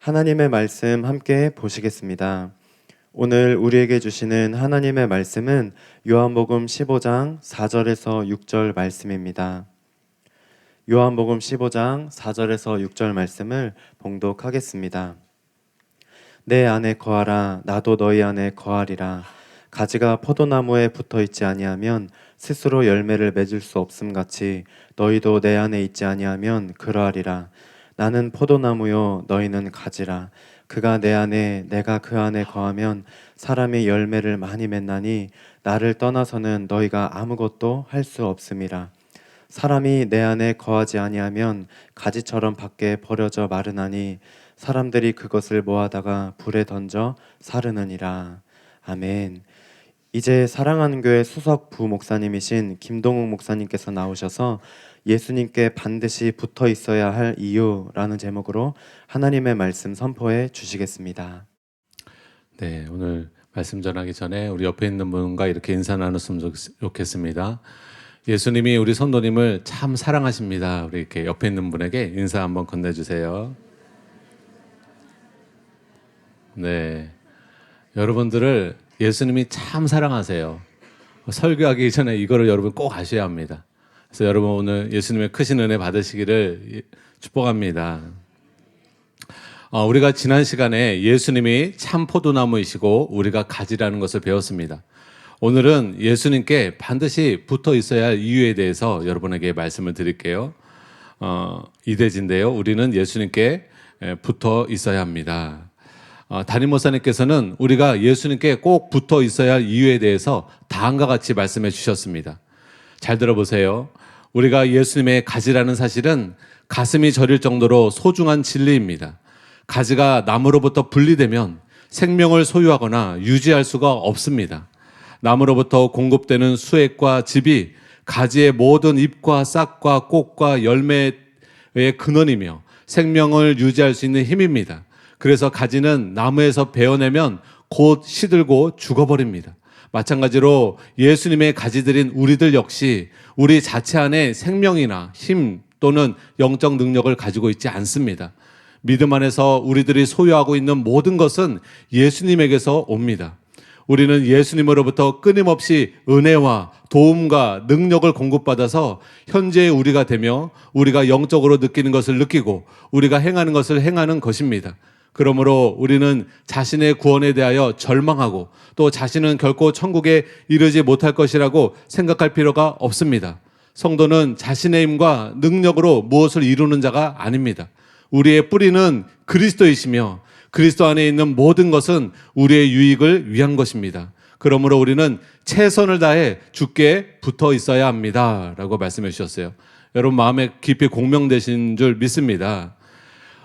하나님의 말씀 함께 보시겠습니다. 오늘 우리에게 주시는 하나님의 말씀은 요한복음 15장 4절에서 6절 말씀입니다. 요한복음 15장 4절에서 6절 말씀을 봉독하겠습니다. 내 안에 거하라, 나도 너희 안에 거하리라. 가지가 포도나무에 붙어 있지 아니하면 스스로 열매를 맺을 수 없음 같이 너희도 내 안에 있지 아니하면 그러하리라. 나는 포도나무요 너희는 가지라. 그가 내 안에 내가 그 안에 거하면 사람이 열매를 많이 맺나니 나를 떠나서는 너희가 아무것도 할 수 없음이라. 사람이 내 안에 거하지 아니하면 가지처럼 밖에 버려져 마르나니 사람들이 그것을 모아다가 불에 던져 사르느니라. 아멘. 이제 사랑하는 교회 수석 부목사님이신 김동욱 목사님께서 나오셔서 예수님께 반드시 붙어 있어야 할 이유라는 제목으로 하나님의 말씀 선포해 주시겠습니다. 네, 오늘 말씀 전하기 전에 우리 옆에 있는 분과 이렇게 인사 나눴으면 좋겠습니다. 예수님이 우리 성도님을 참 사랑하십니다. 우리 이렇게 옆에 있는 분에게 인사 한번 건네주세요. 네, 여러분들을 예수님이 참 사랑하세요. 설교하기 전에 이거를 여러분 꼭 아셔야 합니다. 그래서 여러분 오늘 예수님의 크신 은혜 받으시기를 축복합니다. 우리가 지난 시간에 예수님이 참 포도나무이시고 우리가 가지라는 것을 배웠습니다. 오늘은 예수님께 반드시 붙어 있어야 할 이유에 대해서 여러분에게 말씀을 드릴게요. 이대진인데요. 우리는 예수님께 붙어 있어야 합니다. 담임 목사님께서는 우리가 예수님께 꼭 붙어 있어야 할 이유에 대해서 다음과 같이 말씀해 주셨습니다. 잘 들어보세요. 우리가 예수님의 가지라는 사실은 가슴이 저릴 정도로 소중한 진리입니다. 가지가 나무로부터 분리되면 생명을 소유하거나 유지할 수가 없습니다. 나무로부터 공급되는 수액과 즙이 가지의 모든 잎과 싹과 꽃과 열매의 근원이며 생명을 유지할 수 있는 힘입니다. 그래서 가지는 나무에서 베어내면 곧 시들고 죽어버립니다. 마찬가지로 예수님의 가지들인 우리들 역시 우리 자체 안에 생명이나 힘 또는 영적 능력을 가지고 있지 않습니다. 믿음 안에서 우리들이 소유하고 있는 모든 것은 예수님에게서 옵니다. 우리는 예수님으로부터 끊임없이 은혜와 도움과 능력을 공급받아서 현재의 우리가 되며 우리가 영적으로 느끼는 것을 느끼고 우리가 행하는 것을 행하는 것입니다. 그러므로 우리는 자신의 구원에 대하여 절망하고 또 자신은 결코 천국에 이르지 못할 것이라고 생각할 필요가 없습니다. 성도는 자신의 힘과 능력으로 무엇을 이루는 자가 아닙니다. 우리의 뿌리는 그리스도이시며 그리스도 안에 있는 모든 것은 우리의 유익을 위한 것입니다. 그러므로 우리는 최선을 다해 주께 붙어 있어야 합니다 라고 말씀해 주셨어요. 여러분 마음에 깊이 공명되신 줄 믿습니다.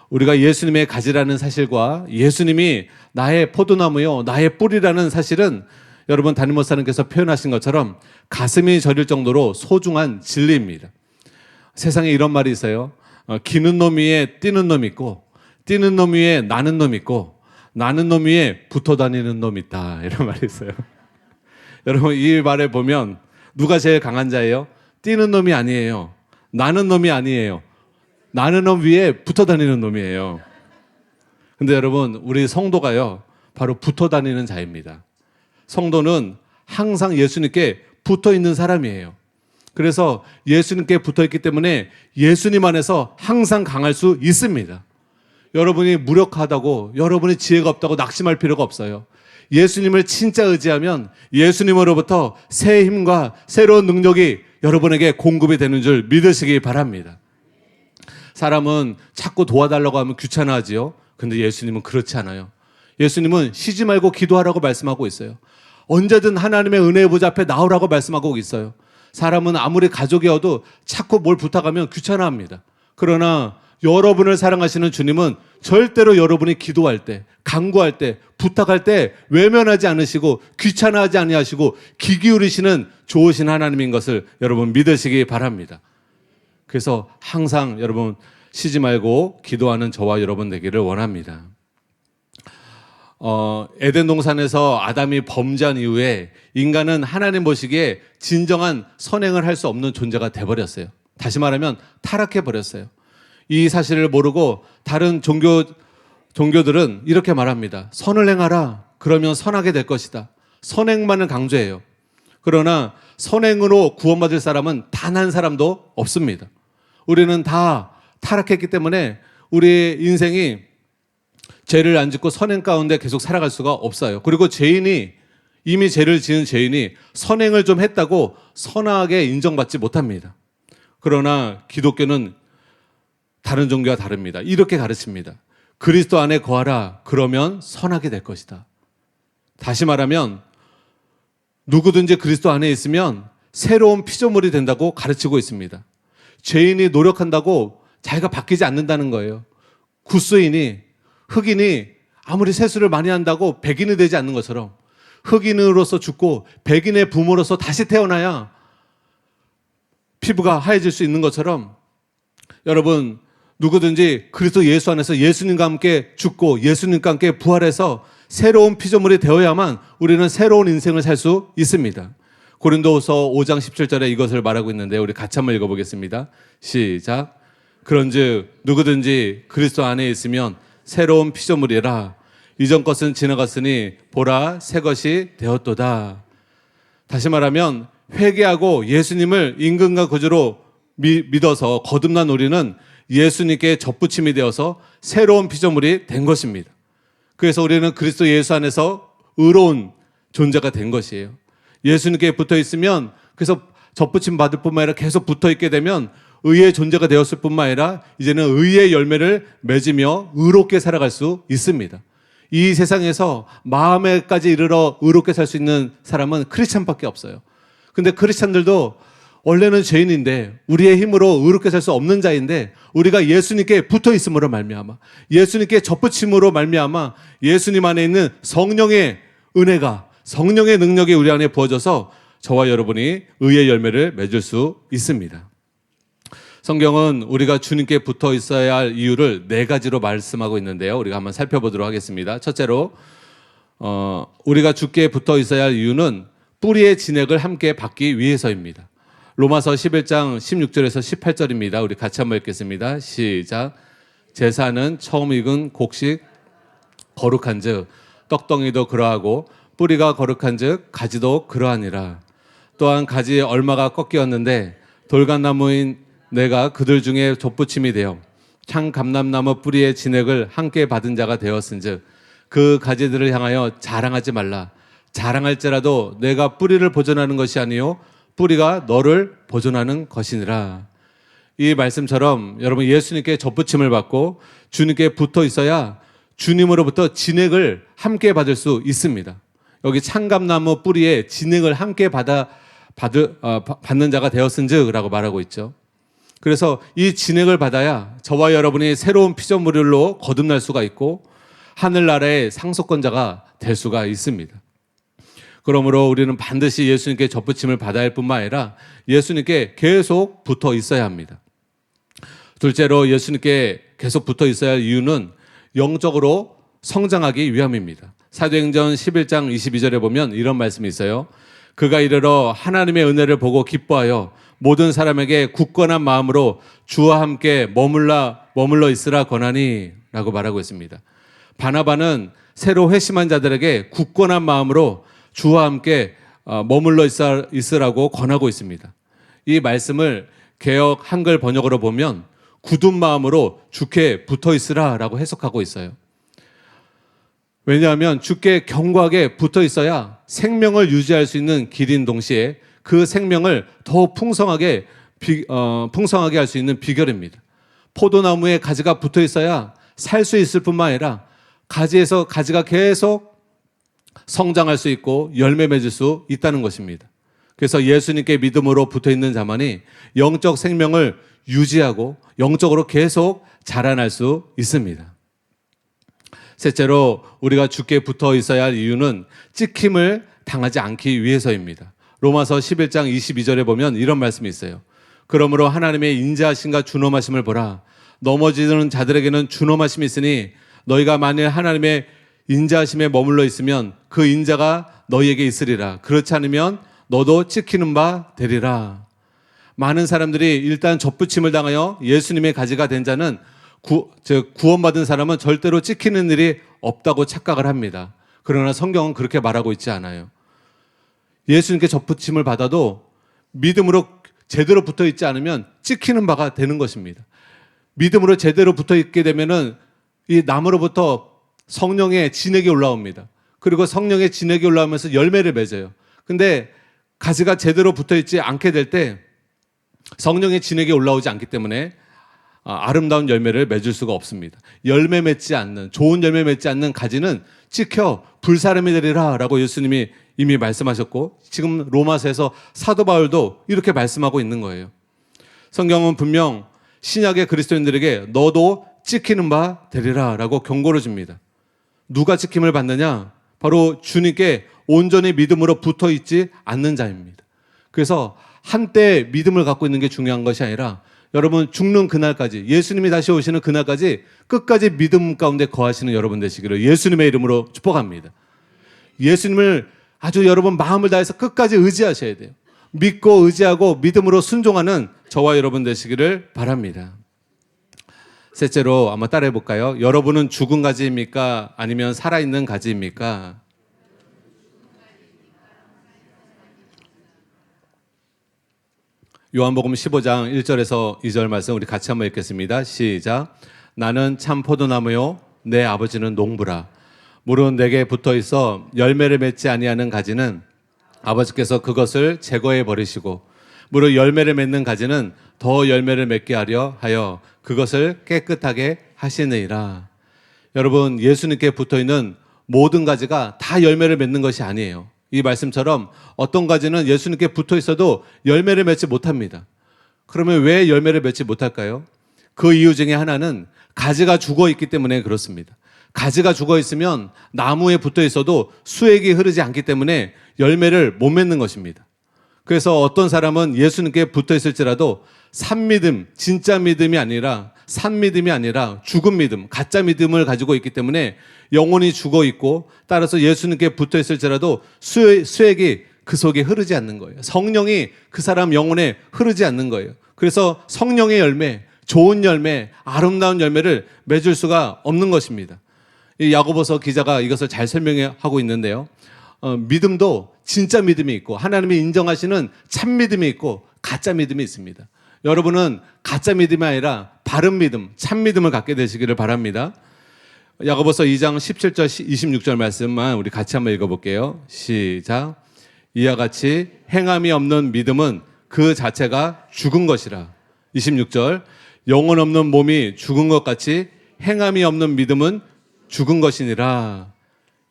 우리가 예수님의 가지라는 사실과 예수님이 나의 포도나무요 나의 뿌리라는 사실은 여러분 담임 목사님께서 표현하신 것처럼 가슴이 저릴 정도로 소중한 진리입니다. 세상에 이런 말이 있어요. 기는 놈 위에 뛰는 놈 있고 뛰는 놈 위에 나는 놈 있고 나는 놈 위에 붙어 다니는 놈 있다 이런 말이 있어요. 여러분 이 말에 보면 누가 제일 강한 자예요? 뛰는 놈이 아니에요. 나는 놈이 아니에요. 나는 놈 위에 붙어 다니는 놈이에요. 근데 여러분 우리 성도가요 바로 붙어 다니는 자입니다. 성도는 항상 예수님께 붙어 있는 사람이에요. 그래서 예수님께 붙어 있기 때문에 예수님 안에서 항상 강할 수 있습니다. 여러분이 무력하다고 여러분이 지혜가 없다고 낙심할 필요가 없어요. 예수님을 진짜 의지하면 예수님으로부터 새 힘과 새로운 능력이 여러분에게 공급이 되는 줄 믿으시기 바랍니다. 사람은 자꾸 도와달라고 하면 귀찮아하지요. 근데 예수님은 그렇지 않아요. 예수님은 쉬지 말고 기도하라고 말씀하고 있어요. 언제든 하나님의 은혜의 보좌 앞에 나오라고 말씀하고 있어요. 사람은 아무리 가족이어도 자꾸 뭘 부탁하면 귀찮아합니다. 그러나 여러분을 사랑하시는 주님은 절대로 여러분이 기도할 때, 간구할 때, 부탁할 때 외면하지 않으시고 귀찮아하지 아니하시고 귀 기울이시는 좋으신 하나님인 것을 여러분 믿으시기 바랍니다. 그래서 항상 여러분 쉬지 말고 기도하는 저와 여러분 되기를 원합니다. 에덴 동산에서 아담이 범죄한 이후에 인간은 하나님 보시기에 진정한 선행을 할 수 없는 존재가 돼버렸어요. 다시 말하면 타락해버렸어요. 이 사실을 모르고 다른 종교 종교들은 이렇게 말합니다. 선을 행하라. 그러면 선하게 될 것이다. 선행만을 강조해요. 그러나 선행으로 구원받을 사람은 단 한 사람도 없습니다. 우리는 다 타락했기 때문에 우리의 인생이 죄를 안 짓고 선행 가운데 계속 살아갈 수가 없어요. 그리고 이미 죄를 지은 죄인이 선행을 좀 했다고 선하게 인정받지 못합니다. 그러나 기독교는 다른 종교와 다릅니다. 이렇게 가르칩니다. 그리스도 안에 거하라. 그러면 선하게 될 것이다. 다시 말하면 누구든지 그리스도 안에 있으면 새로운 피조물이 된다고 가르치고 있습니다. 죄인이 노력한다고 자기가 바뀌지 않는다는 거예요. 굿수인이 흑인이 아무리 세수를 많이 한다고 백인이 되지 않는 것처럼 흑인으로서 죽고 백인의 부모로서 다시 태어나야 피부가 하얘질 수 있는 것처럼 여러분 누구든지 그리스도 예수 안에서 예수님과 함께 죽고 예수님과 함께 부활해서 새로운 피조물이 되어야만 우리는 새로운 인생을 살 수 있습니다. 고린도후서 5장 17절에 이것을 말하고 있는데 우리 같이 한번 읽어보겠습니다. 시작. 그런즉 누구든지 그리스도 안에 있으면 새로운 피조물이라. 이전 것은 지나갔으니 보라 새 것이 되었도다. 다시 말하면 회개하고 예수님을 임금과 구주로 믿어서 거듭난 우리는 예수님께 접붙임이 되어서 새로운 피조물이 된 것입니다. 그래서 우리는 그리스도 예수 안에서 의로운 존재가 된 것이에요. 예수님께 붙어 있으면 그래서 접붙임 받을 뿐만 아니라 계속 붙어 있게 되면 의의 존재가 되었을 뿐만 아니라 이제는 의의 열매를 맺으며 의롭게 살아갈 수 있습니다. 이 세상에서 마음에까지 이르러 의롭게 살 수 있는 사람은 크리스찬밖에 없어요. 근데 크리스찬들도 원래는 죄인인데 우리의 힘으로 의롭게 살 수 없는 자인데 우리가 예수님께 붙어 있음으로 말미암아 예수님께 접붙임으로 말미암아 예수님 안에 있는 성령의 은혜가 성령의 능력이 우리 안에 부어져서 저와 여러분이 의의 열매를 맺을 수 있습니다. 성경은 우리가 주님께 붙어 있어야 할 이유를 4가지로 말씀하고 있는데요. 우리가 한번 살펴보도록 하겠습니다. 첫째로 우리가 주께 붙어 있어야 할 이유는 뿌리의 진액을 함께 받기 위해서입니다. 로마서 11장 16절에서 18절입니다. 우리 같이 한번 읽겠습니다. 시작. 제사는 처음 익은 곡식 거룩한즉 떡덩이도 그러하고 뿌리가 거룩한즉 가지도 그러하니라. 또한 가지에 얼마가 꺾였는데 돌갓나무인 내가 그들 중에 접붙임이 되어 창 감람나무 뿌리의 진액을 함께 받은 자가 되었은즉 그 가지들을 향하여 자랑하지 말라. 자랑할지라도 내가 뿌리를 보존하는 것이 아니요 뿌리가 너를 보존하는 것이니라. 이 말씀처럼 여러분 예수님께 접붙임을 받고 주님께 붙어 있어야 주님으로부터 진액을 함께 받을 수 있습니다. 여기 창감나무 뿌리에 진액을 함께 받는 자가 되었은즉 라고 말하고 있죠. 그래서 이 진액을 받아야 저와 여러분이 새로운 피조물로 거듭날 수가 있고 하늘나라의 상속권자가 될 수가 있습니다. 그러므로 우리는 반드시 예수님께 접붙임을 받아야 할 뿐만 아니라 예수님께 계속 붙어 있어야 합니다. 둘째로 예수님께 계속 붙어 있어야 할 이유는 영적으로 성장하기 위함입니다. 사도행전 11장 22절에 보면 이런 말씀이 있어요. 그가 이르러 하나님의 은혜를 보고 기뻐하여 모든 사람에게 굳건한 마음으로 주와 함께 머물러 있으라 권하니 라고 말하고 있습니다. 바나바는 새로 회심한 자들에게 굳건한 마음으로 주와 함께 머물러 있으라고 권하고 있습니다. 이 말씀을 개역 한글 번역으로 보면 굳은 마음으로 주께 붙어 있으라 라고 해석하고 있어요. 왜냐하면 주께 견고하게 붙어 있어야 생명을 유지할 수 있는 길인 동시에 그 생명을 더 풍성하게 할 수 있는 비결입니다. 포도나무에 가지가 붙어 있어야 살 수 있을 뿐만 아니라 가지에서 가지가 계속 성장할 수 있고 열매 맺을 수 있다는 것입니다. 그래서 예수님께 믿음으로 붙어 있는 자만이 영적 생명을 유지하고 영적으로 계속 자라날 수 있습니다. 셋째로 우리가 주께 붙어 있어야 할 이유는 찍힘을 당하지 않기 위해서입니다. 로마서 11장 22절에 보면 이런 말씀이 있어요. 그러므로 하나님의 인자하심과 준엄하심을 보라. 넘어지는 자들에게는 준엄하심이 있으니 너희가 만일 하나님의 인자하심에 머물러 있으면 그 인자가 너희에게 있으리라. 그렇지 않으면 너도 찍히는 바 되리라. 많은 사람들이 일단 접붙임을 당하여 예수님의 가지가 된 자는 구원받은 사람은 절대로 찍히는 일이 없다고 착각을 합니다. 그러나 성경은 그렇게 말하고 있지 않아요. 예수님께 접붙임을 받아도 믿음으로 제대로 붙어 있지 않으면 찍히는 바가 되는 것입니다. 믿음으로 제대로 붙어 있게 되면은 이 나무로부터 성령의 진액이 올라옵니다. 그리고 성령의 진액이 올라오면서 열매를 맺어요. 근데 가지가 제대로 붙어 있지 않게 될 때 성령의 진액이 올라오지 않기 때문에 아름다운 열매를 맺을 수가 없습니다. 열매 맺지 않는, 좋은 열매 맺지 않는 가지는 찍혀 불사름이 되리라 라고 예수님이 이미 말씀하셨고, 지금 로마서에서 사도 바울도 이렇게 말씀하고 있는 거예요. 성경은 분명 신약의 그리스도인들에게 너도 찍히는 바 되리라 라고 경고를 줍니다. 누가 찍힘을 받느냐? 바로 주님께 온전히 믿음으로 붙어 있지 않는 자입니다. 그래서 한때 믿음을 갖고 있는 게 중요한 것이 아니라 여러분 죽는 그날까지, 예수님이 다시 오시는 그날까지 끝까지 믿음 가운데 거하시는 여러분 되시기를 예수님의 이름으로 축복합니다. 예수님을 아주 여러분 마음을 다해서 끝까지 의지하셔야 돼요. 믿고 의지하고 믿음으로 순종하는 저와 여러분 되시기를 바랍니다. 셋째로 한번 따라해 볼까요? 여러분은 죽은 가지입니까? 아니면 살아있는 가지입니까? 요한복음 15장 1절에서 2절 말씀 우리 같이 한번 읽겠습니다. 시작. 나는 참 포도나무요 내 아버지는 농부라. 물은 내게 붙어 있어 열매를 맺지 아니하는 가지는 아버지께서 그것을 제거해 버리시고, 무릇 열매를 맺는 가지는 더 열매를 맺게 하려 하여 그것을 깨끗하게 하시느니라. 여러분, 예수님께 붙어 있는 모든 가지가 다 열매를 맺는 것이 아니에요. 이 말씀처럼 어떤 가지는 예수님께 붙어 있어도 열매를 맺지 못합니다. 그러면 왜 열매를 맺지 못할까요? 그 이유 중에 하나는 가지가 죽어 있기 때문에 그렇습니다. 가지가 죽어 있으면 나무에 붙어 있어도 수액이 흐르지 않기 때문에 열매를 못 맺는 것입니다. 그래서 어떤 사람은 예수님께 붙어 있을지라도 산믿음, 진짜 믿음이 아니라 산믿음이 아니라 죽은 믿음, 가짜 믿음을 가지고 있기 때문에 영혼이 죽어 있고, 따라서 예수님께 붙어 있을지라도 수액이 그 속에 흐르지 않는 거예요. 성령이 그 사람 영혼에 흐르지 않는 거예요. 그래서 성령의 열매, 좋은 열매, 아름다운 열매를 맺을 수가 없는 것입니다. 이 야고보서 기자가 이것을 잘 설명하고 있는데요. 믿음도 진짜 믿음이 있고 하나님이 인정하시는 참 믿음이 있고 가짜 믿음이 있습니다. 여러분은 가짜 믿음이 아니라 바른 믿음, 참 믿음을 갖게 되시기를 바랍니다. 야고보서 2장 17절 26절 말씀만 우리 같이 한번 읽어볼게요. 시작. 이와 같이 행함이 없는 믿음은 그 자체가 죽은 것이라. 26절. 영혼 없는 몸이 죽은 것 같이 행함이 없는 믿음은 죽은 것이니라.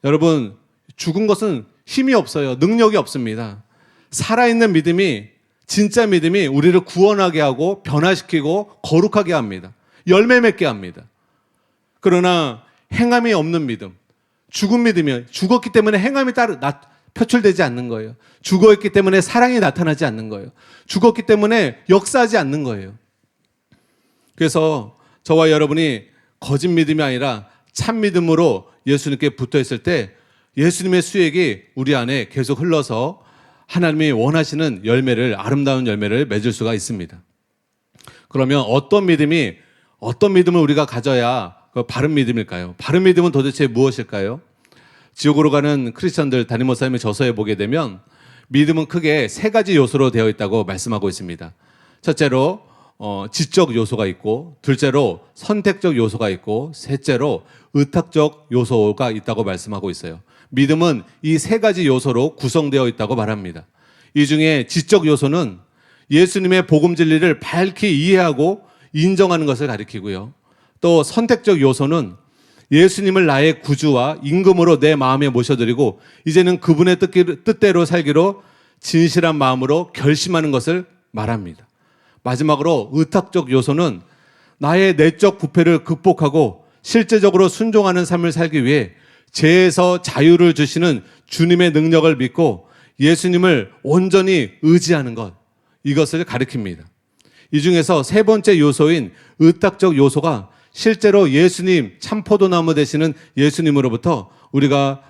여러분, 죽은 것은 힘이 없어요. 능력이 없습니다. 살아있는 믿음이, 진짜 믿음이 우리를 구원하게 하고 변화시키고 거룩하게 합니다. 열매 맺게 합니다. 그러나 행함이 없는 믿음, 죽은 믿음이요. 죽었기 때문에 행함이 표출되지 않는 거예요. 죽어있기 때문에 사랑이 나타나지 않는 거예요. 죽었기 때문에 역사하지 않는 거예요. 그래서 저와 여러분이 거짓 믿음이 아니라 참 믿음으로 예수님께 붙어 있을 때 예수님의 수액이 우리 안에 계속 흘러서 하나님이 원하시는 열매를, 아름다운 열매를 맺을 수가 있습니다. 그러면 어떤 믿음을 우리가 가져야 바른 믿음일까요? 바른 믿음은 도대체 무엇일까요? 지옥으로 가는 크리스천들 담임 목사님의 저서에 보게 되면 믿음은 크게 세 가지 요소로 되어 있다고 말씀하고 있습니다. 첫째로 지적 요소가 있고, 둘째로 선택적 요소가 있고, 셋째로 의탁적 요소가 있다고 말씀하고 있어요. 믿음은 이 세 가지 요소로 구성되어 있다고 말합니다. 이 중에 지적 요소는 예수님의 복음 진리를 밝히 이해하고 인정하는 것을 가리키고요. 또 선택적 요소는 예수님을 나의 구주와 임금으로 내 마음에 모셔드리고 이제는 그분의 뜻대로 살기로 진실한 마음으로 결심하는 것을 말합니다. 마지막으로 의탁적 요소는 나의 내적 부패를 극복하고 실제적으로 순종하는 삶을 살기 위해 죄에서 자유를 주시는 주님의 능력을 믿고 예수님을 온전히 의지하는 것, 이것을 가리킵니다. 이 중에서 세 번째 요소인 의탁적 요소가 실제로 예수님, 참 포도나무 되시는 예수님으로부터 우리가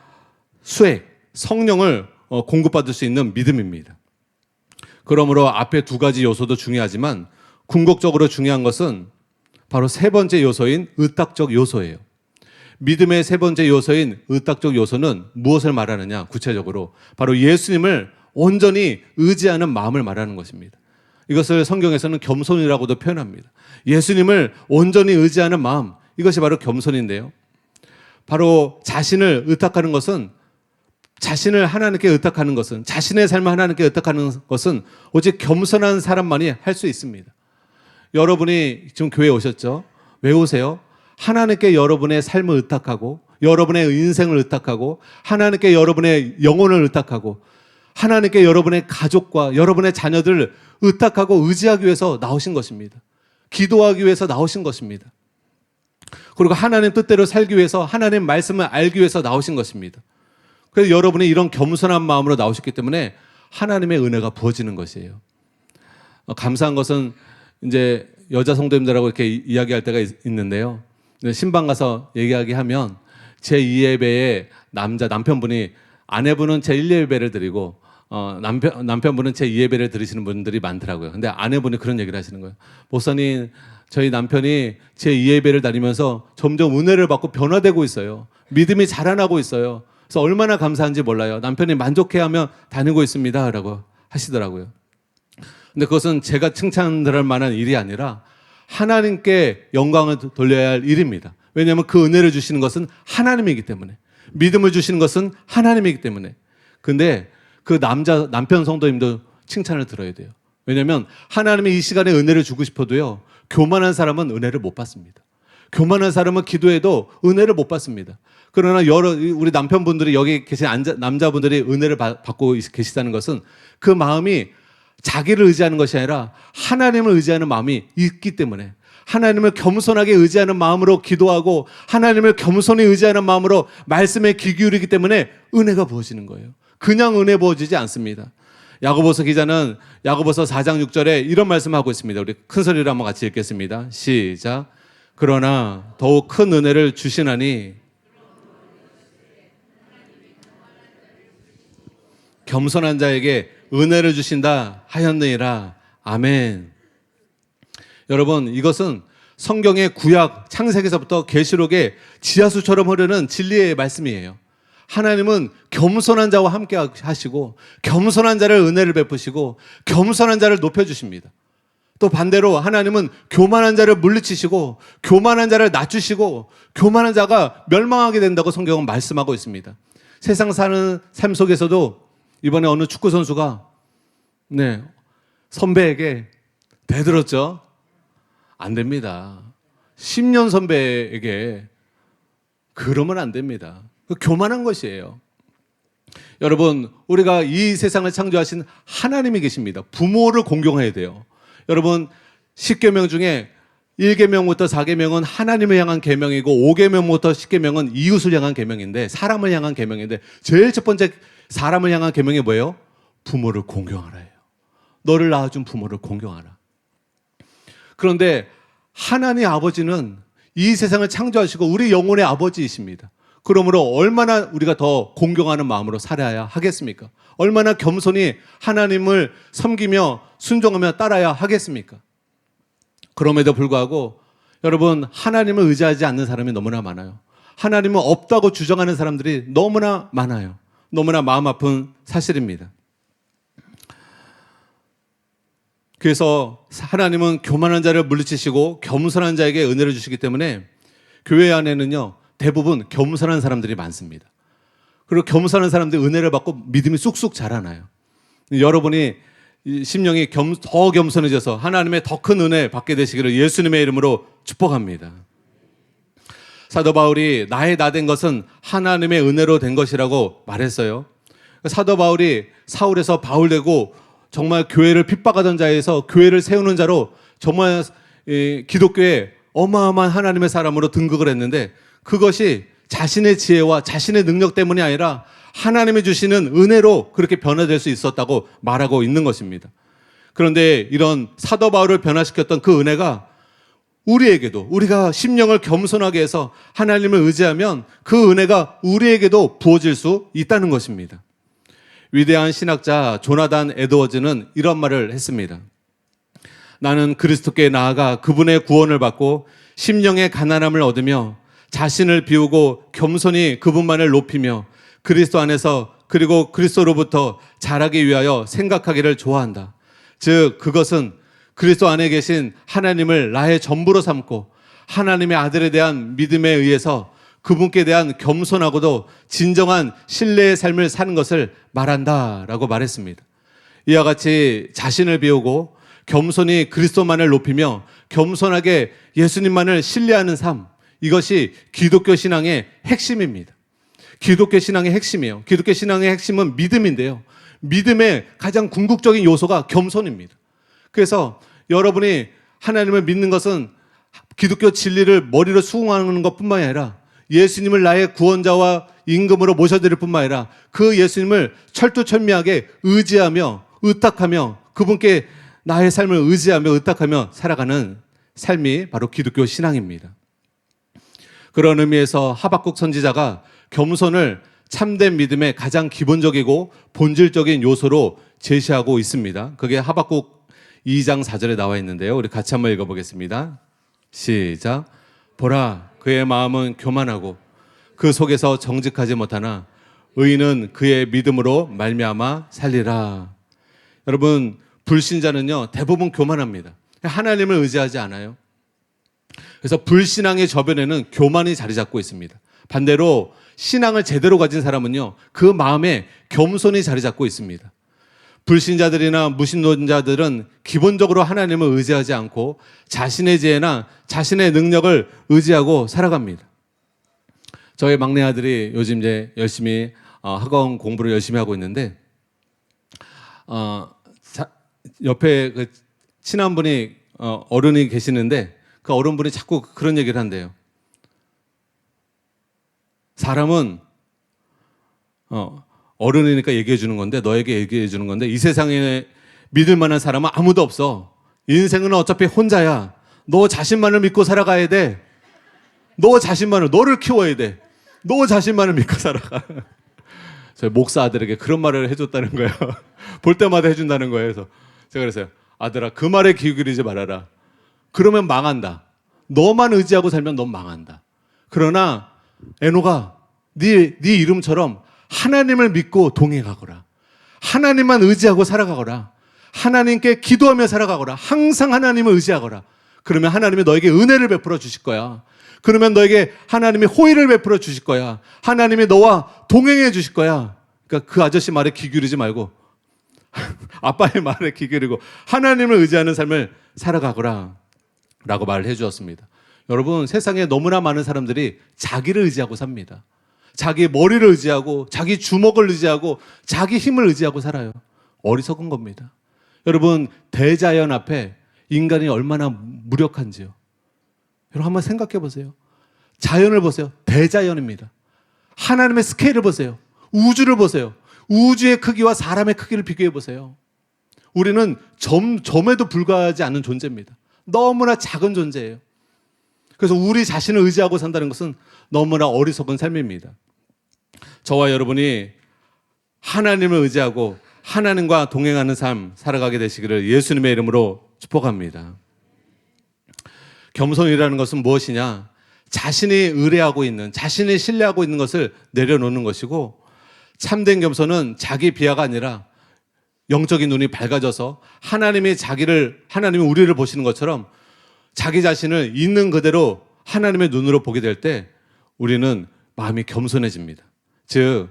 수액, 성령을 공급받을 수 있는 믿음입니다. 그러므로 앞에 두 가지 요소도 중요하지만 궁극적으로 중요한 것은 바로 세 번째 요소인 의탁적 요소예요. 믿음의 세 번째 요소인 의탁적 요소는 무엇을 말하느냐? 구체적으로 바로 예수님을 온전히 의지하는 마음을 말하는 것입니다. 이것을 성경에서는 겸손이라고도 표현합니다. 예수님을 온전히 의지하는 마음, 이것이 바로 겸손인데요. 바로 자신을 의탁하는 것은, 자신을 하나님께 의탁하는 것은, 자신의 삶을 하나님께 의탁하는 것은 오직 겸손한 사람만이 할 수 있습니다. 여러분이 지금 교회에 오셨죠? 왜 오세요? 하나님께 여러분의 삶을 의탁하고, 여러분의 인생을 의탁하고, 하나님께 여러분의 영혼을 의탁하고, 하나님께 여러분의 가족과 여러분의 자녀들을 의탁하고 의지하기 위해서 나오신 것입니다. 기도하기 위해서 나오신 것입니다. 그리고 하나님 뜻대로 살기 위해서, 하나님 말씀을 알기 위해서 나오신 것입니다. 그래서 여러분이 이런 겸손한 마음으로 나오셨기 때문에 하나님의 은혜가 부어지는 것이에요. 감사한 것은 이제 여자 성도님들하고 이렇게 이야기할 때가 있는데요. 신방 가서 얘기하게 하면 제2예배에 남편분이, 아내분은 제1예배를 드리고 남편분은 제2예배를 드리시는 분들이 많더라고요. 근데 아내분이 그런 얘기를 하시는 거예요. 목사님, 저희 남편이 제2예배를 다니면서 점점 은혜를 받고 변화되고 있어요. 믿음이 자라나고 있어요. 그래서 얼마나 감사한지 몰라요. 남편이 만족해하며 다니고 있습니다 라고 하시더라고요. 근데 그것은 제가 칭찬드릴 만한 일이 아니라 하나님께 영광을 돌려야 할 일입니다. 왜냐하면 그 은혜를 주시는 것은 하나님이기 때문에, 믿음을 주시는 것은 하나님이기 때문에. 근데 그 남편 성도님도 칭찬을 들어야 돼요. 왜냐하면 하나님이 이 시간에 은혜를 주고 싶어도요, 교만한 사람은 은혜를 못 받습니다. 교만한 사람은 기도해도 은혜를 못 받습니다. 그러나 우리 남편분들이, 여기 계신 남자분들이 은혜를 받고 계시다는 것은 그 마음이 자기를 의지하는 것이 아니라 하나님을 의지하는 마음이 있기 때문에, 하나님을 겸손하게 의지하는 마음으로 기도하고 하나님을 겸손히 의지하는 마음으로 말씀에 귀 기울이기 때문에 은혜가 부어지는 거예요. 그냥 은혜 부어지지 않습니다. 야고보서 기자는 야고보서 4장 6절에 이런 말씀하고 있습니다. 우리 큰 소리로 한번 같이 읽겠습니다. 시작. 그러나 더욱 큰 은혜를 주시나니 겸손한 자에게 은혜를 주신다 하였느니라. 아멘. 여러분, 이것은 성경의 구약 창세기서부터 계시록의 지하수처럼 흐르는 진리의 말씀이에요. 하나님은 겸손한 자와 함께 하시고, 겸손한 자를 은혜를 베푸시고, 겸손한 자를 높여주십니다. 또 반대로 하나님은 교만한 자를 물리치시고, 교만한 자를 낮추시고, 교만한 자가 멸망하게 된다고 성경은 말씀하고 있습니다. 세상 사는 삶 속에서도 이번에 어느 축구 선수가 선배에게 대들었죠. 안 됩니다. 10년 선배에게 그러면 안 됩니다. 교만한 것이에요. 여러분, 우리가 이 세상을 창조하신 하나님이 계십니다. 부모를 공경해야 돼요. 여러분, 10계명 중에 1계명부터 4계명은 하나님을 향한 계명이고, 5계명부터 10계명은 이웃을 향한 계명인데, 사람을 향한 계명인데, 제일 첫 번째 사람을 향한 계명이 뭐예요? 부모를 공경하라예요. 너를 낳아준 부모를 공경하라. 그런데 하나님 아버지는 이 세상을 창조하시고 우리 영혼의 아버지이십니다. 그러므로 얼마나 우리가 더 공경하는 마음으로 살아야 하겠습니까? 얼마나 겸손히 하나님을 섬기며 순종하며 따라야 하겠습니까? 그럼에도 불구하고 여러분, 하나님을 의지하지 않는 사람이 너무나 많아요. 하나님은 없다고 주장하는 사람들이 너무나 많아요. 너무나 마음 아픈 사실입니다. 그래서 하나님은 교만한 자를 물리치시고 겸손한 자에게 은혜를 주시기 때문에 교회 안에는요, 대부분 겸손한 사람들이 많습니다. 그리고 겸손한 사람들이 은혜를 받고 믿음이 쑥쑥 자라나요. 여러분이 심령이 더 겸손해져서 하나님의 더 큰 은혜 받게 되시기를 예수님의 이름으로 축복합니다. 사도 바울이 나의 나 된 것은 하나님의 은혜로 된 것이라고 말했어요. 사도 바울이 사울에서 바울 되고 정말 교회를 핍박하던 자에서 교회를 세우는 자로 정말 기독교에 어마어마한 하나님의 사람으로 등극을 했는데, 그것이 자신의 지혜와 자신의 능력 때문이 아니라 하나님이 주시는 은혜로 그렇게 변화될 수 있었다고 말하고 있는 것입니다. 그런데 이런 사도 바울을 변화시켰던 그 은혜가 우리에게도, 우리가 심령을 겸손하게 해서 하나님을 의지하면 그 은혜가 우리에게도 부어질 수 있다는 것입니다. 위대한 신학자 조나단 에드워즈는 이런 말을 했습니다. 나는 그리스도께 나아가 그분의 구원을 받고 심령의 가난함을 얻으며 자신을 비우고 겸손히 그분만을 높이며 그리스도 안에서 그리고 그리스도로부터 자라기 위하여 생각하기를 좋아한다. 즉 그것은 그리스도 안에 계신 하나님을 나의 전부로 삼고 하나님의 아들에 대한 믿음에 의해서 그분께 대한 겸손하고도 진정한 신뢰의 삶을 사는 것을 말한다라고 말했습니다. 이와 같이 자신을 비우고 겸손히 그리스도만을 높이며 겸손하게 예수님만을 신뢰하는 삶, 이것이 기독교 신앙의 핵심입니다. 기독교 신앙의 핵심이에요. 기독교 신앙의 핵심은 믿음인데요. 믿음의 가장 궁극적인 요소가 겸손입니다. 그래서 여러분이 하나님을 믿는 것은 기독교 진리를 머리로 수긍하는 것뿐만 아니라 예수님을 나의 구원자와 임금으로 모셔드릴 뿐만 아니라 그 예수님을 철두철미하게 의지하며 의탁하며 그분께 나의 삶을 의지하며 의탁하며 살아가는 삶이 바로 기독교 신앙입니다. 그런 의미에서 하박국 선지자가 겸손을 참된 믿음의 가장 기본적이고 본질적인 요소로 제시하고 있습니다. 그게 하박국 2장 4절에 나와 있는데요. 우리 같이 한번 읽어보겠습니다. 시작. 보라, 그의 마음은 교만하고 그 속에서 정직하지 못하나 의인은 그의 믿음으로 말미암아 살리라. 여러분, 불신자는요 대부분 교만합니다. 하나님을 의지하지 않아요. 그래서 불신앙의 저변에는 교만이 자리 잡고 있습니다. 반대로 신앙을 제대로 가진 사람은요 그 마음에 겸손이 자리 잡고 있습니다. 불신자들이나 무신론자들은 기본적으로 하나님을 의지하지 않고 자신의 지혜나 자신의 능력을 의지하고 살아갑니다. 저희 막내 아들이 요즘 이제 열심히 학원 공부를 열심히 하고 있는데 옆에 그 친한 분이 어른이 계시는데 그 어른분이 자꾸 그런 얘기를 한대요. 사람은 어른이니까 얘기해 주는 건데, 너에게 얘기해 주는 건데, 이 세상에 믿을 만한 사람은 아무도 없어. 인생은 어차피 혼자야. 너 자신만을 믿고 살아가야 돼. 너 자신만을, 너를 키워야 돼. 너 자신만을 믿고 살아가. 저희 목사 아들에게 그런 말을 해줬다는 거예요. 볼 때마다 해준다는 거예요. 그래서 제가 그랬어요. 아들아, 그 말에 귀 기울이지 말아라. 그러면 망한다. 너만 의지하고 살면 넌 망한다. 그러나 에노가 네 이름처럼 하나님을 믿고 동행하거라. 하나님만 의지하고 살아가거라. 하나님께 기도하며 살아가거라. 항상 하나님을 의지하거라. 그러면 하나님이 너에게 은혜를 베풀어 주실 거야. 그러면 너에게 하나님이 호의를 베풀어 주실 거야. 하나님이 너와 동행해 주실 거야. 그러니까 그 아저씨 말에 귀 기울이지 말고 아빠의 말에 귀 기울이고 하나님을 의지하는 삶을 살아가거라 라고 말을 해주었습니다. 여러분, 세상에 너무나 많은 사람들이 자기를 의지하고 삽니다. 자기 머리를 의지하고 자기 주먹을 의지하고 자기 힘을 의지하고 살아요. 어리석은 겁니다. 여러분, 대자연 앞에 인간이 얼마나 무력한지요. 여러분 한번 생각해 보세요. 자연을 보세요. 대자연입니다. 하나님의 스케일을 보세요. 우주를 보세요. 우주의 크기와 사람의 크기를 비교해 보세요. 우리는 점에도 불과하지 않는 존재입니다. 너무나 작은 존재예요. 그래서 우리 자신을 의지하고 산다는 것은 너무나 어리석은 삶입니다. 저와 여러분이 하나님을 의지하고 하나님과 동행하는 삶 살아가게 되시기를 예수님의 이름으로 축복합니다. 겸손이라는 것은 무엇이냐? 자신이 의뢰하고 있는, 자신이 신뢰하고 있는 것을 내려놓는 것이고, 참된 겸손은 자기 비하가 아니라 영적인 눈이 밝아져서 하나님이 우리를 보시는 것처럼 자기 자신을 있는 그대로 하나님의 눈으로 보게 될 때 우리는 마음이 겸손해집니다. 즉,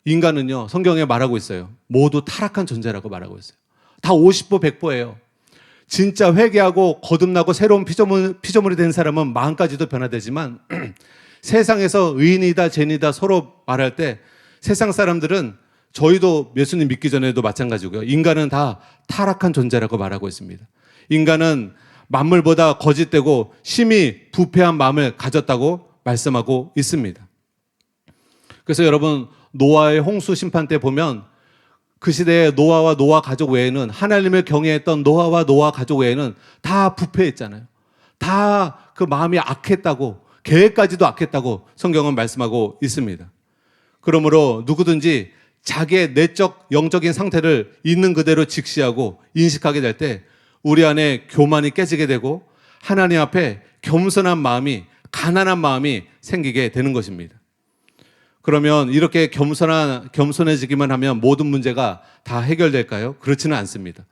인간은요, 성경에 말하고 있어요. 모두 타락한 존재라고 말하고 있어요. 다 50보 100보예요. 진짜 회개하고 거듭나고 새로운 피조물이 된 사람은 마음까지도 변화되지만 세상에서 의인이다 죄인이다 서로 말할 때 세상 사람들은, 저희도 예수님 믿기 전에도 마찬가지고요, 인간은 다 타락한 존재라고 말하고 있습니다. 인간은 만물보다 거짓되고 심히 부패한 마음을 가졌다고 말씀하고 있습니다. 그래서 여러분, 노아의 홍수 심판 때 보면 그 시대에 노아와 노아 가족 외에는, 하나님을 경외했던 노아와 노아 가족 외에는 다 부패했잖아요. 다 그 마음이 악했다고, 계획까지도 악했다고 성경은 말씀하고 있습니다. 그러므로 누구든지 자기의 내적 영적인 상태를 있는 그대로 직시하고 인식하게 될 때 우리 안에 교만이 깨지게 되고 하나님 앞에 겸손한 마음이, 가난한 마음이 생기게 되는 것입니다. 그러면 이렇게 겸손해지기만 하면 모든 문제가 다 해결될까요? 그렇지는 않습니다.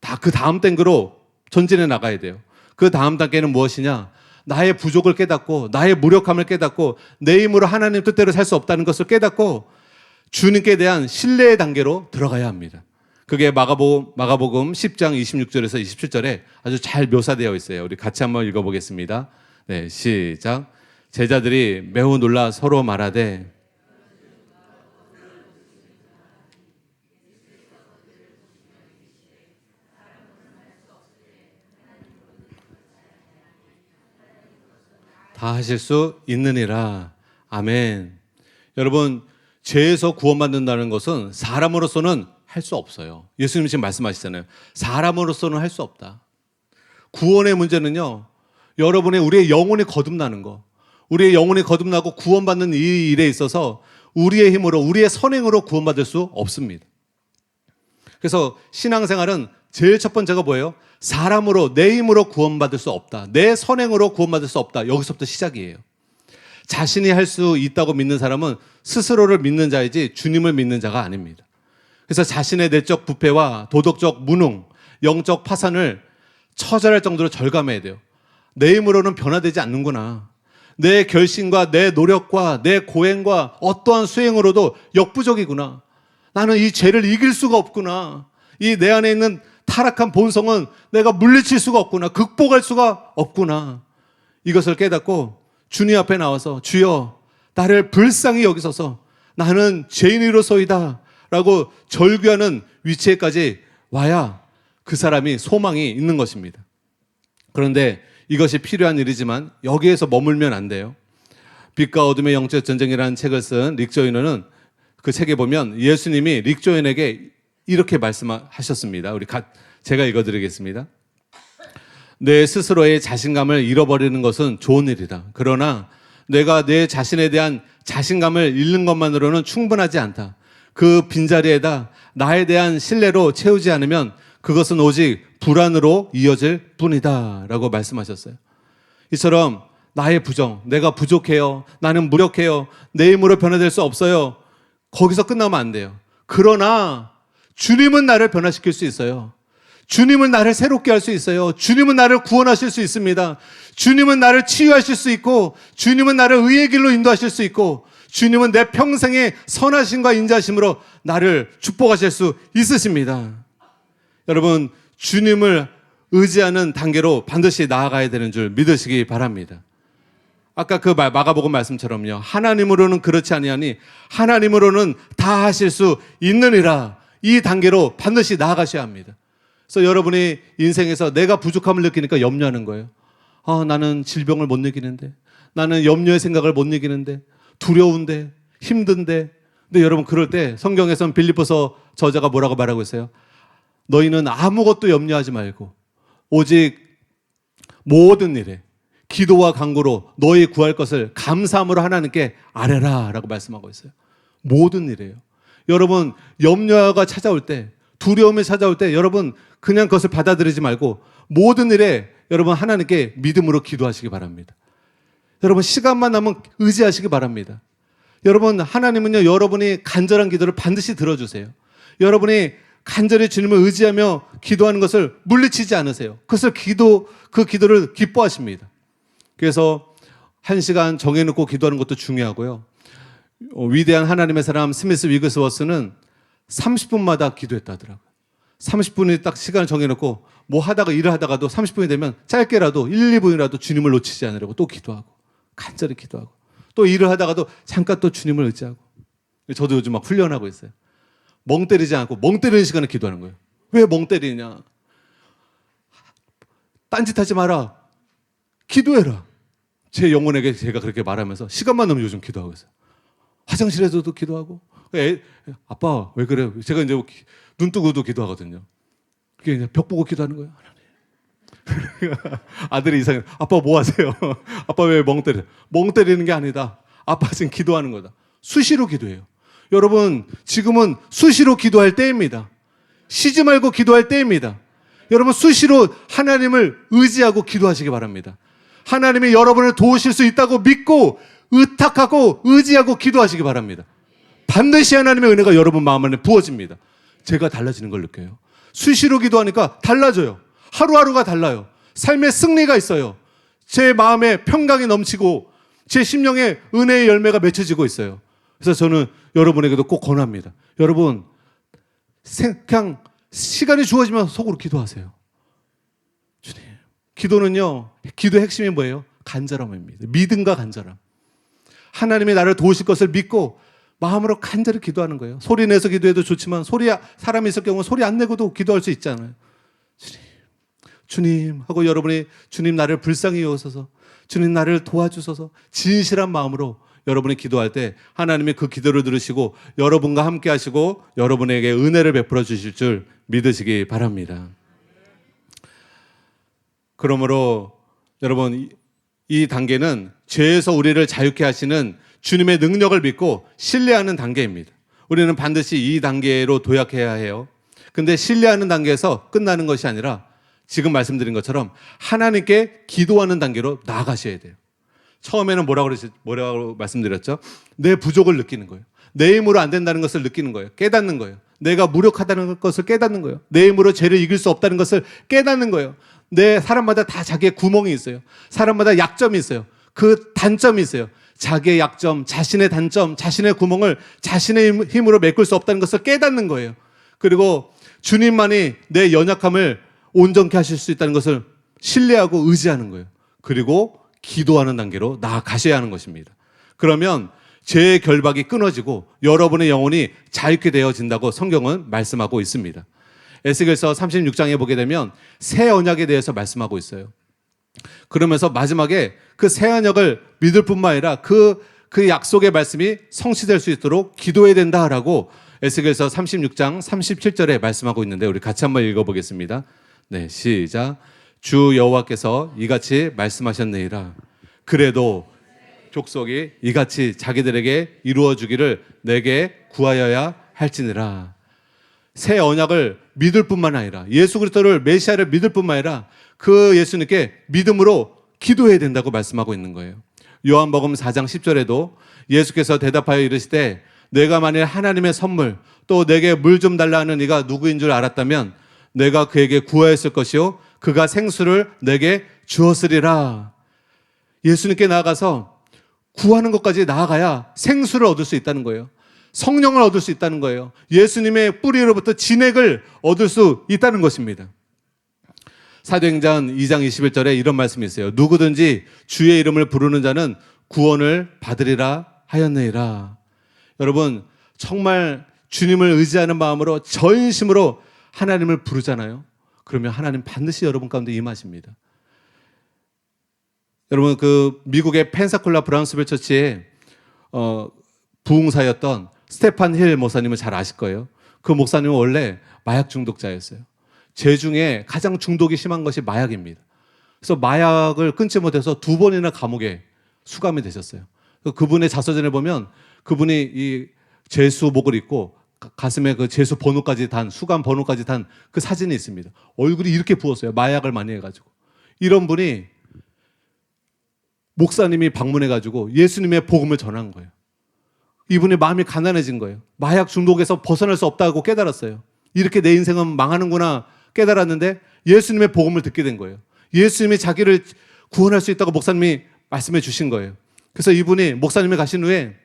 다 그 다음 단계로 전진해 나가야 돼요. 그 다음 단계는 무엇이냐? 나의 부족을 깨닫고, 나의 무력함을 깨닫고, 내 힘으로 하나님 뜻대로 살 수 없다는 것을 깨닫고, 주님께 대한 신뢰의 단계로 들어가야 합니다. 그게 마가복음 10장 26절에서 27절에 아주 잘 묘사되어 있어요. 우리 같이 한번 읽어보겠습니다. 네, 시작. 제자들이 매우 놀라 서로 말하되 다 하실 수 있느니라. 아멘. 여러분, 죄에서 구원받는다는 것은 사람으로서는 할 수 없어요. 예수님 지금 말씀하시잖아요. 사람으로서는 할 수 없다. 구원의 문제는요, 우리의 영혼이 거듭나는 거, 우리의 영혼이 거듭나고 구원받는 이 일에 있어서 우리의 힘으로, 우리의 선행으로 구원받을 수 없습니다. 그래서 신앙생활은 제일 첫 번째가 뭐예요? 사람으로, 내 힘으로 구원받을 수 없다. 내 선행으로 구원받을 수 없다. 여기서부터 시작이에요. 자신이 할 수 있다고 믿는 사람은 스스로를 믿는 자이지 주님을 믿는 자가 아닙니다. 그래서 자신의 내적 부패와 도덕적 무능, 영적 파산을 처절할 정도로 절감해야 돼요. 내 힘으로는 변화되지 않는구나. 내 결심과 내 노력과 내 고행과 어떠한 수행으로도 역부족이구나. 나는 이 죄를 이길 수가 없구나. 이 내 안에 있는 타락한 본성은 내가 물리칠 수가 없구나. 극복할 수가 없구나. 이것을 깨닫고 주님 앞에 나와서 주여 나를 불쌍히 여기소서, 나는 죄인으로서이다 라고 절규하는 위치에까지 와야 그 사람이 소망이 있는 것입니다. 그런데 이것이 필요한 일이지만 여기에서 머물면 안 돼요. 빛과 어둠의 영적 전쟁이라는 책을 쓴 릭 조이너는 그 책에 보면 예수님이 릭 조이너에게 이렇게 말씀하셨습니다. 제가 읽어드리겠습니다. 내 스스로의 자신감을 잃어버리는 것은 좋은 일이다. 그러나 내가 내 자신에 대한 자신감을 잃는 것만으로는 충분하지 않다. 그 빈자리에다 나에 대한 신뢰로 채우지 않으면 그것은 오직 불안으로 이어질 뿐이다 라고 말씀하셨어요. 이처럼 나의 부정, 내가 부족해요, 나는 무력해요, 내 힘으로 변화될 수 없어요, 거기서 끝나면 안 돼요. 그러나 주님은 나를 변화시킬 수 있어요. 주님은 나를 새롭게 할 수 있어요. 주님은 나를 구원하실 수 있습니다. 주님은 나를 치유하실 수 있고, 주님은 나를 의의 길로 인도하실 수 있고, 주님은 내 평생의 선하심과 인자심으로 나를 축복하실 수 있으십니다. 여러분, 주님을 의지하는 단계로 반드시 나아가야 되는 줄 믿으시기 바랍니다. 아까 그 마가복음 말씀처럼요, 하나님으로는 그렇지 아니하니 하나님으로는 다 하실 수 있느니라. 이 단계로 반드시 나아가셔야 합니다. 그래서 여러분이 인생에서 내가 부족함을 느끼니까 염려하는 거예요. 나는 질병을 못 이기는데, 나는 염려의 생각을 못 이기는데, 두려운데, 힘든데. 근데 여러분, 그럴 때 성경에서는 빌립보서 저자가 뭐라고 말하고 있어요? 너희는 아무것도 염려하지 말고 오직 모든 일에 기도와 간구로 너희 구할 것을 감사함으로 하나님께 아뢰라 라고 말씀하고 있어요. 모든 일이에요. 여러분, 염려가 찾아올 때, 두려움이 찾아올 때 여러분 그냥 그것을 받아들이지 말고 모든 일에 여러분 하나님께 믿음으로 기도하시기 바랍니다. 여러분, 시간만 나면 의지하시기 바랍니다. 여러분, 하나님은요, 여러분이 간절한 기도를 반드시 들어주세요. 여러분이 간절히 주님을 의지하며 기도하는 것을 물리치지 않으세요. 그 기도를 기뻐하십니다. 그래서 1시간 정해놓고 기도하는 것도 중요하고요. 위대한 하나님의 사람 스미스 위그스워스는 30분마다 기도했다 하더라고요. 30분이 딱 시간을 정해놓고 일을 하다가도 30분이 되면 짧게라도 1, 2분이라도 주님을 놓치지 않으려고 또 기도하고, 간절히 기도하고, 또 일을 하다가도 잠깐 또 주님을 의지하고. 저도 요즘 막 훈련하고 있어요. 멍 때리지 않고 멍 때리는 시간에 기도하는 거예요. 왜 멍 때리냐? 딴짓하지 마라. 기도해라. 제 영혼에게 제가 그렇게 말하면서 시간만 나면 요즘 기도하고 있어요. 화장실에서도 기도하고. 아빠 왜 그래? 제가 이제 눈 뜨고도 기도하거든요. 그게 그냥 벽 보고 기도하는 거예요. 하나님. 아들이 이상해. 아빠 뭐 하세요? 아빠 왜 멍 때려? 멍 때리는 게 아니다. 아빠 지금 기도하는 거다. 수시로 기도해요. 여러분, 지금은 수시로 기도할 때입니다. 쉬지 말고 기도할 때입니다. 여러분 수시로 하나님을 의지하고 기도하시기 바랍니다. 하나님이 여러분을 도우실 수 있다고 믿고 의탁하고 의지하고 기도하시기 바랍니다. 반드시 하나님의 은혜가 여러분 마음 안에 부어집니다. 제가 달라지는 걸 느껴요. 수시로 기도하니까 달라져요. 하루하루가 달라요. 삶의 승리가 있어요. 제 마음에 평강이 넘치고 제 심령에 은혜의 열매가 맺혀지고 있어요. 그래서 저는 여러분에게도 꼭 권합니다. 여러분 그냥 시간이 주어지면 속으로 기도하세요. 주님, 기도는요, 기도의 핵심이 뭐예요? 간절함입니다. 믿음과 간절함. 하나님이 나를 도우실 것을 믿고 마음으로 간절히 기도하는 거예요. 소리 내서 기도해도 좋지만 사람이 있을 경우 소리 안 내고도 기도할 수 있잖아요. 주님 하고 여러분이 주님 나를 불쌍히 여기소서, 주님 나를 도와주소서 진실한 마음으로 여러분이 기도할 때 하나님이 그 기도를 들으시고 여러분과 함께 하시고 여러분에게 은혜를 베풀어 주실 줄 믿으시기 바랍니다. 그러므로 여러분 이 단계는 죄에서 우리를 자유케 하시는 주님의 능력을 믿고 신뢰하는 단계입니다. 우리는 반드시 이 단계로 도약해야 해요. 근데 신뢰하는 단계에서 끝나는 것이 아니라 지금 말씀드린 것처럼 하나님께 기도하는 단계로 나아가셔야 돼요. 처음에는 뭐라고 말씀드렸죠? 내 부족을 느끼는 거예요. 내 힘으로 안 된다는 것을 느끼는 거예요. 깨닫는 거예요. 내가 무력하다는 것을 깨닫는 거예요. 내 힘으로 죄를 이길 수 없다는 것을 깨닫는 거예요. 사람마다 다 자기의 구멍이 있어요. 사람마다 약점이 있어요. 그 단점이 있어요. 자기의 약점, 자신의 단점, 자신의 구멍을 자신의 힘으로 메꿀 수 없다는 것을 깨닫는 거예요. 그리고 주님만이 내 연약함을 온전케 하실 수 있다는 것을 신뢰하고 의지하는 거예요. 그리고 기도하는 단계로 나아가셔야 하는 것입니다. 그러면 죄의 결박이 끊어지고 여러분의 영혼이 자유케 되어진다고 성경은 말씀하고 있습니다. 에스겔서 36장에 보게 되면 새 언약에 대해서 말씀하고 있어요. 그러면서 마지막에 그 새 언약을 믿을 뿐만 아니라 그 약속의 말씀이 성취될 수 있도록 기도해야 된다라고 에스겔서 36장 37절에 말씀하고 있는데 우리 같이 한번 읽어보겠습니다. 네, 시작. 주 여호와께서 이같이 말씀하셨느니라. 그래도 족속이 이같이 자기들에게 이루어 주기를 내게 구하여야 할지니라. 새 언약을 믿을 뿐만 아니라 예수 그리스도를 메시아를 믿을 뿐만 아니라 그 예수님께 믿음으로 기도해야 된다고 말씀하고 있는 거예요. 요한복음 4장 10절에도 예수께서 대답하여 이르시되 내가 만일 하나님의 선물 또 내게 물 좀 달라 하는 이가 누구인 줄 알았다면 내가 그에게 구하였을 것이요 그가 생수를 내게 주었으리라. 예수님께 나아가서 구하는 것까지 나아가야 생수를 얻을 수 있다는 거예요. 성령을 얻을 수 있다는 거예요. 예수님의 뿌리로부터 진액을 얻을 수 있다는 것입니다. 사도행전 2장 21절에 이런 말씀이 있어요. 누구든지 주의 이름을 부르는 자는 구원을 받으리라 하였느니라. 여러분 정말 주님을 의지하는 마음으로 전심으로 하나님을 부르잖아요. 그러면 하나님 반드시 여러분 가운데 임하십니다. 여러분 그 미국의 펜사콜라 브라운스빌 처치에 부흥사였던 스테판 힐 목사님을 잘 아실 거예요. 그 목사님은 원래 마약 중독자였어요. 죄 중에 가장 중독이 심한 것이 마약입니다. 그래서 마약을 끊지 못해서 2번이나 감옥에 수감이 되셨어요. 그분의 자서전에 보면 그분이 이 죄수복을 입고 가슴에 그 죄수 번호까지 단, 수감 번호까지 단 그 사진이 있습니다. 얼굴이 이렇게 부었어요. 마약을 많이 해가지고. 이런 분이 목사님이 방문해가지고 예수님의 복음을 전한 거예요. 이분의 마음이 가난해진 거예요. 마약 중독에서 벗어날 수 없다고 깨달았어요. 이렇게 내 인생은 망하는구나 깨달았는데 예수님의 복음을 듣게 된 거예요. 예수님이 자기를 구원할 수 있다고 목사님이 말씀해 주신 거예요. 그래서 이분이 목사님이 가신 후에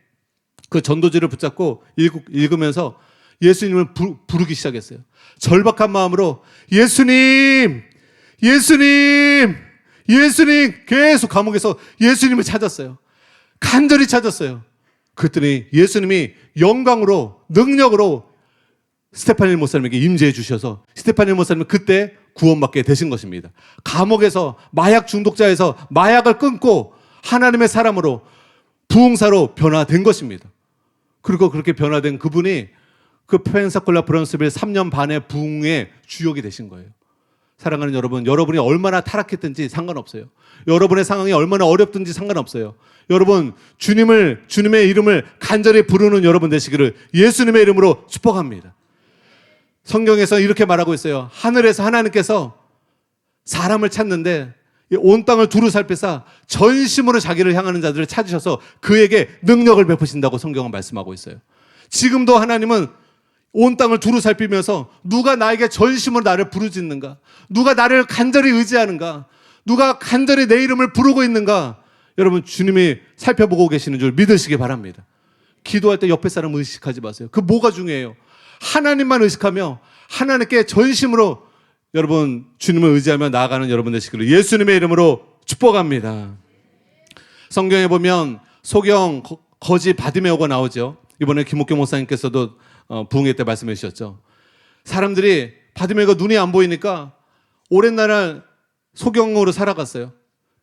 그 전도지를 붙잡고 읽으면서 예수님을 부르기 시작했어요. 절박한 마음으로 예수님, 예수님, 예수님 계속 감옥에서 예수님을 찾았어요. 간절히 찾았어요. 그랬더니 예수님이 영광으로 능력으로 스테파닐 목사님에게 임재해 주셔서 스테파닐 목사님은 그때 구원받게 되신 것입니다. 감옥에서 마약 중독자에서 마약을 끊고 하나님의 사람으로 부흥사로 변화된 것입니다. 그리고 그렇게 변화된 그분이 그 펜사콜라 브라운스빌 3년 반의 부흥의 주역이 되신 거예요. 사랑하는 여러분, 여러분이 얼마나 타락했든지 상관없어요. 여러분의 상황이 얼마나 어렵든지 상관없어요. 여러분, 주님의 이름을 간절히 부르는 여러분 되시기를 예수님의 이름으로 축복합니다. 성경에서 이렇게 말하고 있어요. 하늘에서 하나님께서 사람을 찾는데 온 땅을 두루 살피사 전심으로 자기를 향하는 자들을 찾으셔서 그에게 능력을 베푸신다고 성경은 말씀하고 있어요. 지금도 하나님은 온 땅을 두루 살피면서 누가 나에게 전심으로 나를 부르짖는가, 누가 나를 간절히 의지하는가, 누가 간절히 내 이름을 부르고 있는가, 여러분 주님이 살펴보고 계시는 줄 믿으시기 바랍니다. 기도할 때 옆에 사람 의식하지 마세요. 그 뭐가 중요해요? 하나님만 의식하며 하나님께 전심으로 여러분 주님을 의지하며 나아가는 여러분 되시기를 예수님의 이름으로 축복합니다. 성경에 보면 소경 거지 바디메오가 나오죠. 이번에 김옥경 목사님께서도 부흥회 때 말씀해 주셨죠. 사람들이 바디메오가 눈이 안 보이니까 오랜 날 소경으로 살아갔어요.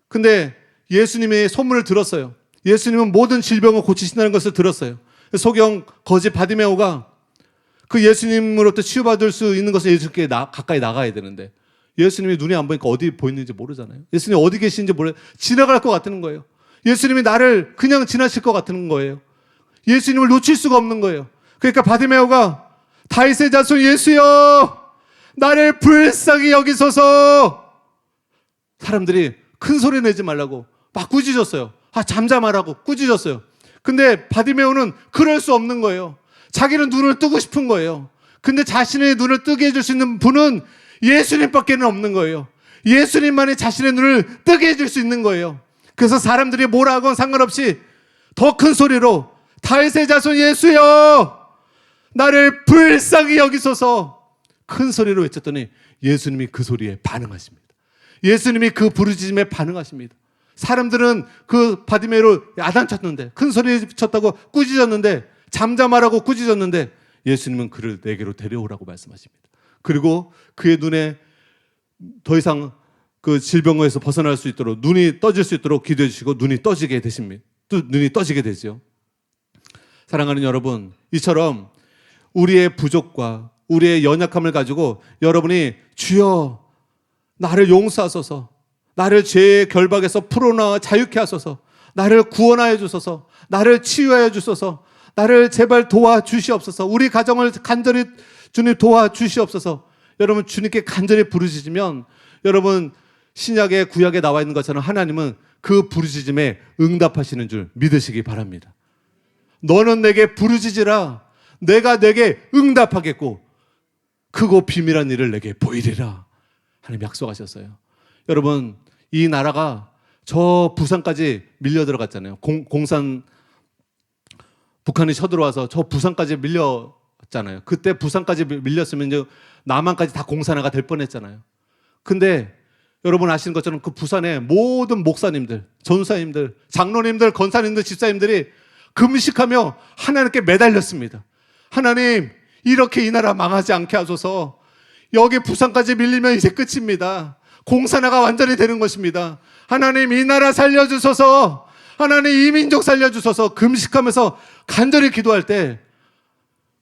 근데 예수님의 소문을 들었어요. 예수님은 모든 질병을 고치신다는 것을 들었어요. 소경 거지 바디메오가 그 예수님으로부터 치유받을 수 있는 것은 예수님께 가까이 나가야 되는데 예수님이 눈이 안 보니까 어디 보이는지 모르잖아요. 예수님이 어디 계시는지 몰라요. 지나갈 것 같은 거예요. 예수님이 나를 그냥 지나칠 것 같은 거예요. 예수님을 놓칠 수가 없는 거예요. 그러니까 바디메오가 다윗의 자손 예수여 나를 불쌍히 여기소서. 사람들이 큰 소리 내지 말라고 막 꾸짖었어요. 잠잠하라고 꾸짖었어요. 근데 바디메오는 그럴 수 없는 거예요. 자기는 눈을 뜨고 싶은 거예요. 근데 자신의 눈을 뜨게 해줄 수 있는 분은 예수님밖에는 없는 거예요. 예수님만이 자신의 눈을 뜨게 해줄 수 있는 거예요. 그래서 사람들이 뭐라 하건 상관없이 더 큰 소리로 다윗의 자손 예수여 나를 불쌍히 여기소서 큰 소리로 외쳤더니 예수님이 그 소리에 반응하십니다. 예수님이 그 부르짖음에 반응하십니다. 사람들은 그 바디메오를 야단쳤는데 큰 소리 쳤다고 꾸짖었는데 잠잠하라고 꾸짖었는데 예수님은 그를 내게로 데려오라고 말씀하십니다. 그리고 그의 눈에 더 이상 그 질병에서 벗어날 수 있도록 눈이 떠질 수 있도록 기도해 주시고 눈이 떠지게 되십니다. 눈이 떠지게 되죠. 사랑하는 여러분, 이처럼 우리의 부족과 우리의 연약함을 가지고 여러분이 주여 나를 용서하소서, 나를 죄의 결박에서 풀어놔 자유케 하소서, 나를 구원하여 주소서, 나를 치유하여 주소서, 나를 제발 도와주시옵소서, 우리 가정을 간절히 주님 도와주시옵소서. 여러분 주님께 간절히 부르짖으면 여러분 신약에 구약에 나와 있는 것처럼 하나님은 그 부르짖음에 응답하시는 줄 믿으시기 바랍니다. 너는 내게 부르짖으라 내가 내게 응답하겠고 크고 비밀한 일을 내게 보이리라 하나님 약속하셨어요. 여러분 이 나라가 저 부산까지 밀려 들어갔잖아요. 공산 북한이 쳐들어와서 저 부산까지 밀렸잖아요. 그때 부산까지 밀렸으면 이제 남한까지 다 공산화가 될 뻔했잖아요. 근데 여러분 아시는 것처럼 그 부산의 모든 목사님들, 전사님들, 장로님들, 권사님들, 집사님들이 금식하며 하나님께 매달렸습니다. 하나님 이렇게 이 나라 망하지 않게 하소서. 여기 부산까지 밀리면 이제 끝입니다. 공산화가 완전히 되는 것입니다. 하나님 이 나라 살려주소서. 하나님 이 민족 살려주소서. 금식하면서 간절히 기도할 때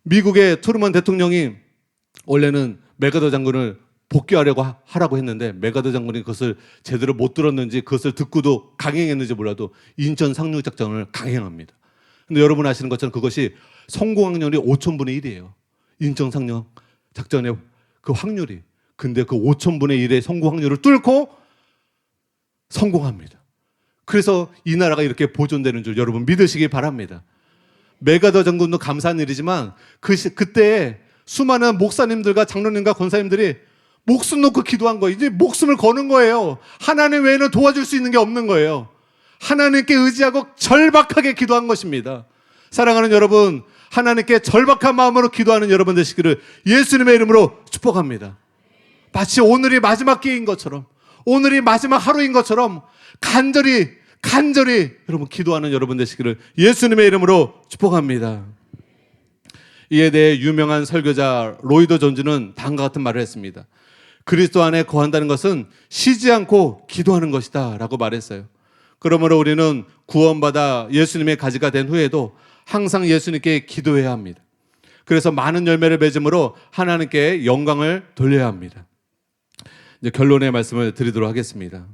미국의 트루먼 대통령이 원래는 맥아더 장군을 복귀하려고 하라고 했는데 맥아더 장군이 그것을 제대로 못 들었는지 그것을 듣고도 강행했는지 몰라도 인천 상륙 작전을 강행합니다. 근데 여러분 아시는 것처럼 그것이 성공 확률이 5,000분의 1이에요. 인천 상륙 작전의 그 확률이. 근데 그 5,000분의 1의 성공 확률을 뚫고 성공합니다. 그래서 이 나라가 이렇게 보존되는 줄 여러분 믿으시기 바랍니다. 맥아더 장군도 감사한 일이지만 그때 수많은 목사님들과 장로님과 권사님들이 목숨 놓고 기도한 거예요. 이제 목숨을 거는 거예요. 하나님 외에는 도와줄 수 있는 게 없는 거예요. 하나님께 의지하고 절박하게 기도한 것입니다. 사랑하는 여러분, 하나님께 절박한 마음으로 기도하는 여러분 되시기를 예수님의 이름으로 축복합니다. 마치 오늘이 마지막 기회인 것처럼, 오늘이 마지막 하루인 것처럼 간절히 여러분 기도하는 여러분 되시기를 예수님의 이름으로 축복합니다. 이에 대해 유명한 설교자 로이드 존즈는 다음과 같은 말을 했습니다. 그리스도 안에 거한다는 것은 쉬지 않고 기도하는 것이다 라고 말했어요. 그러므로 우리는 구원받아 예수님의 가지가 된 후에도 항상 예수님께 기도해야 합니다. 그래서 많은 열매를 맺음으로 하나님께 영광을 돌려야 합니다. 이제 결론의 말씀을 드리도록 하겠습니다.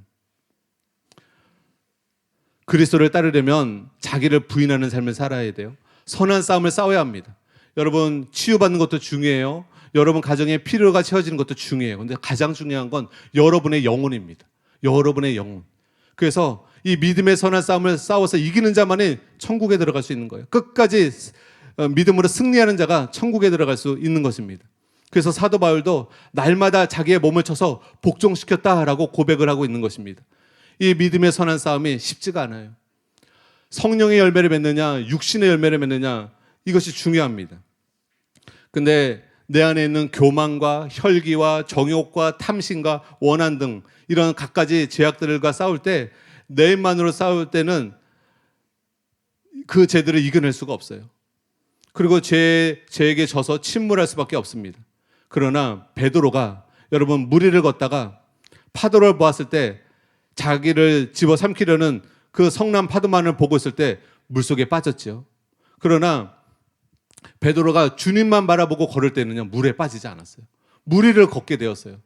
그리스도를 따르려면 자기를 부인하는 삶을 살아야 돼요. 선한 싸움을 싸워야 합니다. 여러분 치유받는 것도 중요해요. 여러분 가정에 필요가 채워지는 것도 중요해요. 근데 가장 중요한 건 여러분의 영혼입니다. 여러분의 영혼. 그래서 이 믿음의 선한 싸움을 싸워서 이기는 자만이 천국에 들어갈 수 있는 거예요. 끝까지 믿음으로 승리하는 자가 천국에 들어갈 수 있는 것입니다. 그래서 사도 바울도 날마다 자기의 몸을 쳐서 복종시켰다라고 고백을 하고 있는 것입니다. 이 믿음의 선한 싸움이 쉽지가 않아요. 성령의 열매를 맺느냐, 육신의 열매를 맺느냐, 이것이 중요합니다. 근데 내 안에 있는 교만과 혈기와 정욕과 탐심과 원한 등 이런 갖가지 죄악들과 싸울 때, 내 힘만으로 싸울 때는 그 죄들을 이겨낼 수가 없어요. 그리고 죄에게 져서 침몰할 수밖에 없습니다. 그러나 베드로가 여러분 무리를 걷다가 파도를 보았을 때 자기를 집어삼키려는 그 성난 파도만을 보고 있을 때 물속에 빠졌죠. 그러나 베드로가 주님만 바라보고 걸을 때는요, 물에 빠지지 않았어요. 무리를 걷게 되었어요.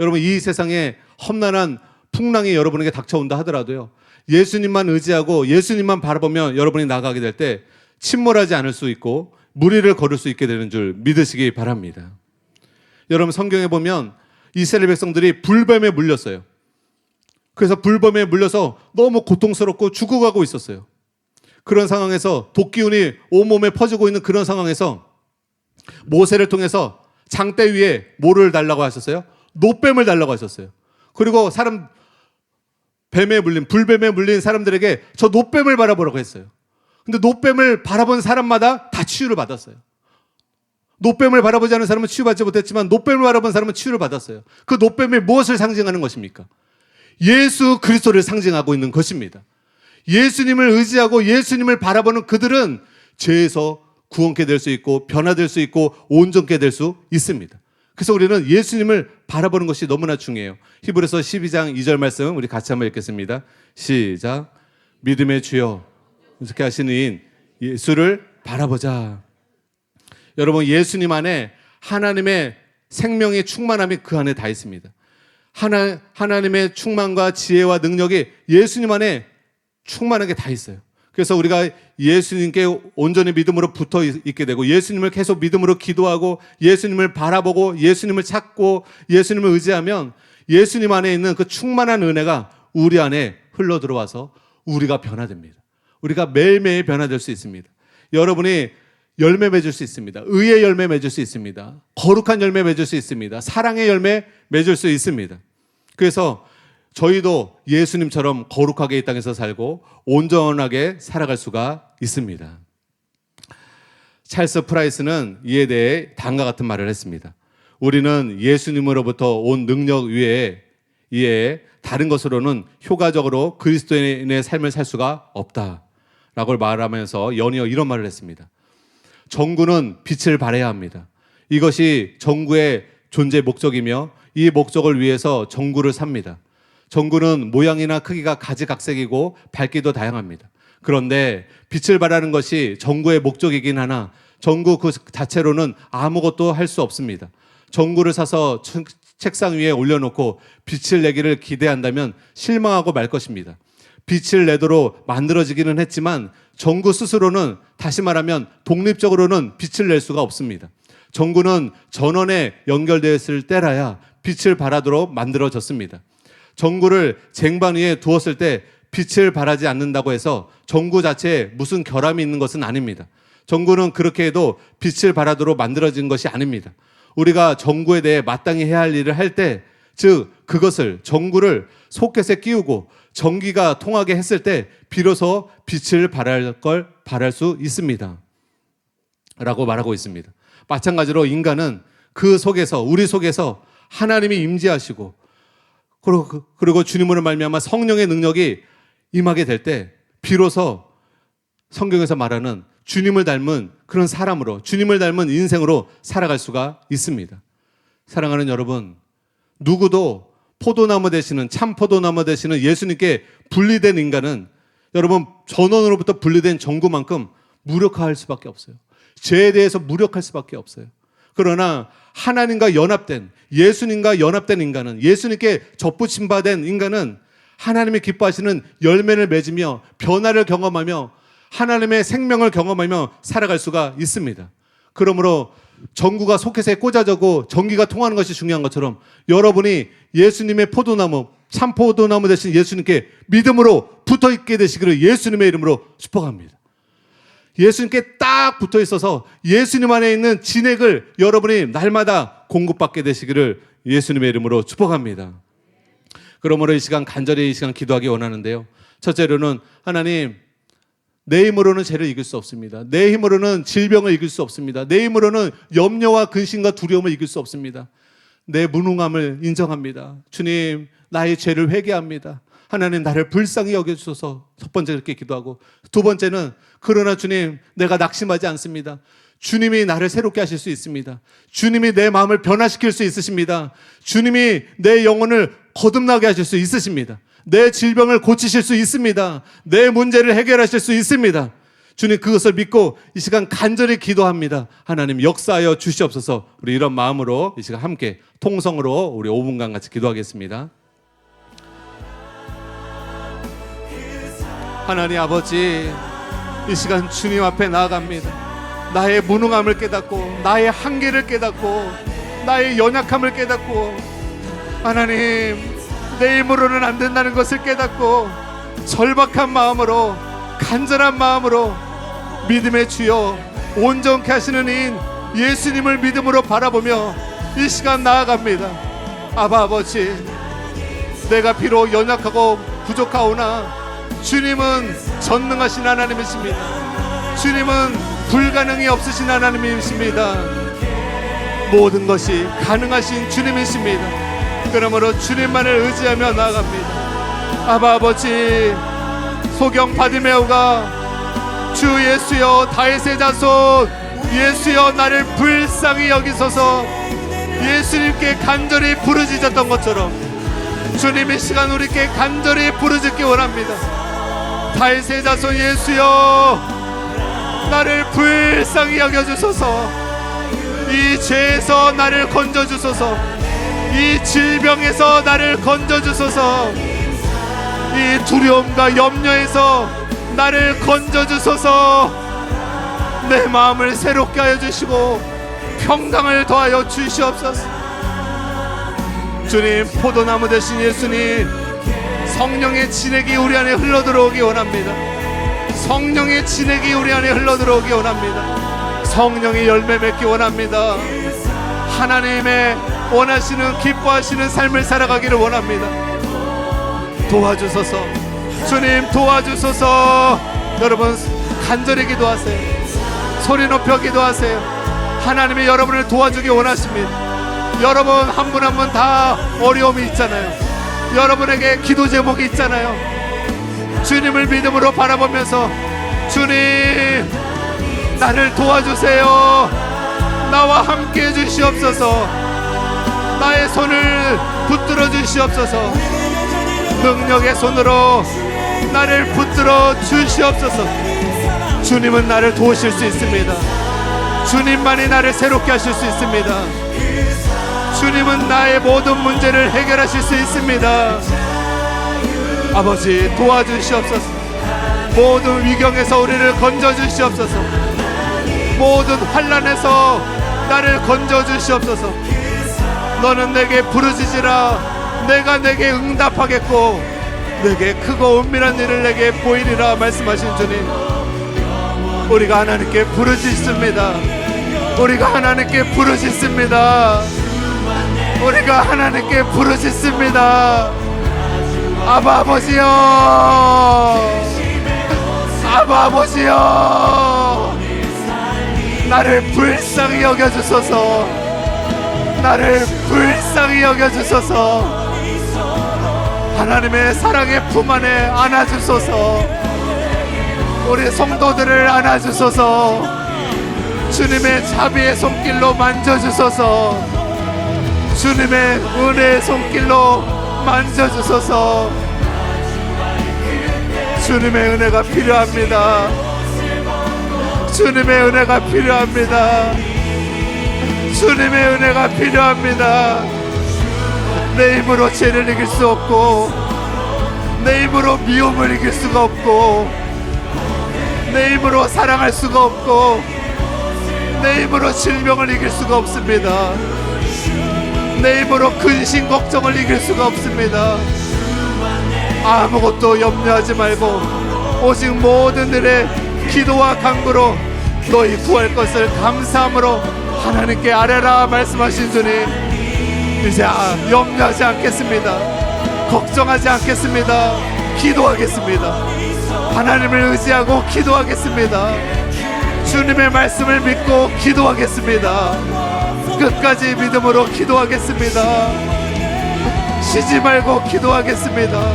여러분, 이 세상에 험난한 풍랑이 여러분에게 닥쳐온다 하더라도요, 예수님만 의지하고 예수님만 바라보면 여러분이 나가게 될 때 침몰하지 않을 수 있고 무리를 걸을 수 있게 되는 줄 믿으시기 바랍니다. 여러분, 성경에 보면 이스라엘 백성들이 불뱀에 물렸어요. 그래서 불뱀에 물려서 너무 고통스럽고 죽어가고 있었어요. 그런 상황에서 독기운이 온몸에 퍼지고 있는 그런 상황에서 모세를 통해서 장대 위에 뭐를 달라고 하셨어요? 노뱀을 달라고 하셨어요. 그리고 불뱀에 물린 사람들에게 저 노뱀을 바라보라고 했어요. 근데 노뱀을 바라본 사람마다 다 치유를 받았어요. 노뱀을 바라보지 않은 사람은 치유받지 못했지만 노뱀을 바라본 사람은 치유를 받았어요. 그 노뱀이 무엇을 상징하는 것입니까? 예수 그리스도를 상징하고 있는 것입니다. 예수님을 의지하고 예수님을 바라보는 그들은 죄에서 구원케 될 수 있고 변화될 수 있고 온전케 될 수 있습니다. 그래서 우리는 예수님을 바라보는 것이 너무나 중요해요. 히브리서 12장 2절 말씀 우리 같이 한번 읽겠습니다. 시작. 믿음의 주여 온전케 하시는 이인 예수를 바라보자. 여러분, 예수님 안에 하나님의 생명의 충만함이 그 안에 다 있습니다. 하나님의 충만과 지혜와 능력이 예수님 안에 충만하게 다 있어요. 그래서 우리가 예수님께 온전히 믿음으로 붙어 있게 되고 예수님을 계속 믿음으로 기도하고 예수님을 바라보고 예수님을 찾고 예수님을 의지하면 예수님 안에 있는 그 충만한 은혜가 우리 안에 흘러 들어와서 우리가 변화됩니다. 우리가 매일매일 변화될 수 있습니다. 여러분이 열매 맺을 수 있습니다. 의의 열매 맺을 수 있습니다. 거룩한 열매 맺을 수 있습니다. 사랑의 열매 맺을 수 있습니다. 그래서 저희도 예수님처럼 거룩하게 이 땅에서 살고 온전하게 살아갈 수가 있습니다. 찰스 프라이스는 이에 대해 다음과 같은 말을 했습니다. 우리는 예수님으로부터 온 능력 이외에 다른 것으로는 효과적으로 그리스도인의 삶을 살 수가 없다라고 말하면서 연이어 이런 말을 했습니다. 정구는 빛을 발해야 합니다. 이것이 정구의 존재 목적이며 이 목적을 위해서 정구를 삽니다. 정구는 모양이나 크기가 가지각색이고 밝기도 다양합니다. 그런데 빛을 발하는 것이 정구의 목적이긴 하나 정구 그 자체로는 아무것도 할 수 없습니다. 정구를 사서 책상 위에 올려놓고 빛을 내기를 기대한다면 실망하고 말 것입니다. 빛을 내도록 만들어지기는 했지만 정구 스스로는 다시 말하면 독립적으로는 빛을 낼 수가 없습니다. 정구는 전원에 연결되었을 때라야 빛을 발하도록 만들어졌습니다. 정구를 쟁반 위에 두었을 때 빛을 발하지 않는다고 해서 정구 자체에 무슨 결함이 있는 것은 아닙니다. 정구는 그렇게 해도 빛을 발하도록 만들어진 것이 아닙니다. 우리가 정구에 대해 마땅히 해야 할 일을 할 때, 즉 그것을 정구를 소켓에 끼우고 전기가 통하게 했을 때 비로소 빛을 발할 수 있습니다. 라고 말하고 있습니다. 마찬가지로 인간은 그 속에서 우리 속에서 하나님이 임재하시고 그리고 주님으로 말미암아 성령의 능력이 임하게 될 때 비로소 성경에서 말하는 주님을 닮은 그런 사람으로 주님을 닮은 인생으로 살아갈 수가 있습니다. 사랑하는 여러분, 누구도 포도나무 되시는 참 포도나무 되시는 예수님께 분리된 인간은 여러분 전원으로부터 분리된 정구만큼 무력할 수밖에 없어요. 죄에 대해서 무력할 수밖에 없어요. 그러나 하나님과 연합된 예수님과 연합된 인간은 예수님께 접붙임 받은 인간은 하나님이 기뻐하시는 열매를 맺으며 변화를 경험하며 하나님의 생명을 경험하며 살아갈 수가 있습니다. 그러므로 전구가 소켓에 꽂아져고 전기가 통하는 것이 중요한 것처럼 여러분이 예수님의 포도나무, 참 포도나무 대신 예수님께 믿음으로 붙어있게 되시기를 예수님의 이름으로 축복합니다. 예수님께 딱 붙어 있어서 예수님 안에 있는 진액을 여러분이 날마다 공급받게 되시기를 예수님의 이름으로 축복합니다. 그러므로 이 시간 간절히 이 시간 기도하기 원하는데요. 첫째로는 하나님, 내 힘으로는 죄를 이길 수 없습니다. 내 힘으로는 질병을 이길 수 없습니다. 내 힘으로는 염려와 근심과 두려움을 이길 수 없습니다. 내 무능함을 인정합니다. 주님, 나의 죄를 회개합니다. 하나님, 나를 불쌍히 여겨주셔서 첫 번째 이렇게 기도하고, 두 번째는 그러나 주님, 내가 낙심하지 않습니다. 주님이 나를 새롭게 하실 수 있습니다. 주님이 내 마음을 변화시킬 수 있으십니다. 주님이 내 영혼을 거듭나게 하실 수 있으십니다. 내 질병을 고치실 수 있습니다. 내 문제를 해결하실 수 있습니다. 주님, 그것을 믿고 이 시간 간절히 기도합니다. 하나님, 역사하여 주시옵소서. 우리 이런 마음으로 이 시간 함께 통성으로 우리 5분간 같이 기도하겠습니다. 하나님 아버지, 이 시간 주님 앞에 나아갑니다. 나의 무능함을 깨닫고, 나의 한계를 깨닫고, 나의 연약함을 깨닫고, 하나님, 내 힘으로는 안 된다는 것을 깨닫고 절박한 마음으로, 간절한 마음으로 믿음의 주여, 온전케 하시는 이인 예수님을 믿음으로 바라보며 이 시간 나아갑니다. 아버지, 내가 비록 연약하고 부족하오나 주님은 전능하신 하나님이십니다. 주님은 불가능이 없으신 하나님이십니다. 모든 것이 가능하신 주님이십니다. 그러므로 주님만을 의지하며 나아갑니다. 아버지, 소경 바디메오가 주 예수여, 다윗의 자손 예수여, 나를 불쌍히 여기소서 예수님께 간절히 부르짖었던 것처럼 주님, 이 시간 우리께 간절히 부르짖기 원합니다. 다윗의 자손 예수여, 나를 불쌍히 여겨주소서. 이 죄에서 나를 건져주소서. 이 질병에서 나를 건져주소서. 이 두려움과 염려에서 나를 건져주소서. 내 마음을 새롭게 하여 주시고 평강을 더하여 주시옵소서. 주님, 포도나무 되신 예수님, 성령의 진액이 우리 안에 흘러들어오기 원합니다. 성령의 진액이 우리 안에 흘러들어오기 원합니다. 성령의 열매 맺기 원합니다. 하나님의 원하시는, 기뻐하시는 삶을 살아가기를 원합니다. 도와주소서. 주님, 도와주소서. 여러분, 간절히 기도하세요. 소리 높여 기도하세요. 하나님이 여러분을 도와주기 원하십니다. 여러분 한 분 한 분 다 어려움이 있잖아요. 여러분에게 기도 제목이 있잖아요. 주님을 믿음으로 바라보면서, 주님, 나를 도와주세요. 나와 함께 해주시옵소서. 나의 손을 붙들어 주시옵소서. 능력의 손으로 나를 붙들어 주시옵소서. 주님은 나를 도우실 수 있습니다. 주님만이 나를 새롭게 하실 수 있습니다. 주님은 나의 모든 문제를 해결하실 수 있습니다. 아버지, 도와주시옵소서. 모든 위경에서 우리를 건져주시옵소서. 모든 환난에서 나를 건져주시옵소서. 너는 내게 부르짖으라, 내가 내게 응답하겠고 내게 크고 은밀한 일을 내게 보이리라 말씀하신 주님, 우리가 하나님께 부르짖습니다. 우리가 하나님께 부르짖습니다. 우리가 하나님께 부르짖습니다. 아바 아버지여, 아바 아버지여, 나를 불쌍히 여겨주소서. 나를 불쌍히 여겨주소서. 하나님의 사랑의 품 안에 안아주소서. 우리 성도들을 안아주소서. 주님의 자비의 손길로 만져주소서. 주님의 은혜의 손길로 만져주소서. 주님의 은혜가 필요합니다. 주님의 은혜가 필요합니다. 주님의 은혜가 필요합니다. 내 힘으로 죄를 이길 수 없고, 내 힘으로 미움을 이길 수가 없고, 내 힘으로 사랑할 수가 없고, 내 힘으로 질병을 이길 수가 없습니다. 내 힘으로 근심 걱정을 이길 수가 없습니다. 아무것도 염려하지 말고 오직 모든 일에 기도와 간구로 너희 구할 것을 감사함으로 하나님께 아뢰라 말씀하신 주님, 이제 염려하지 않겠습니다. 걱정하지 않겠습니다. 기도하겠습니다. 하나님을 의지하고 기도하겠습니다. 주님의 말씀을 믿고 기도하겠습니다. 끝까지 믿음으로 기도하겠습니다. 쉬지 말고 기도하겠습니다.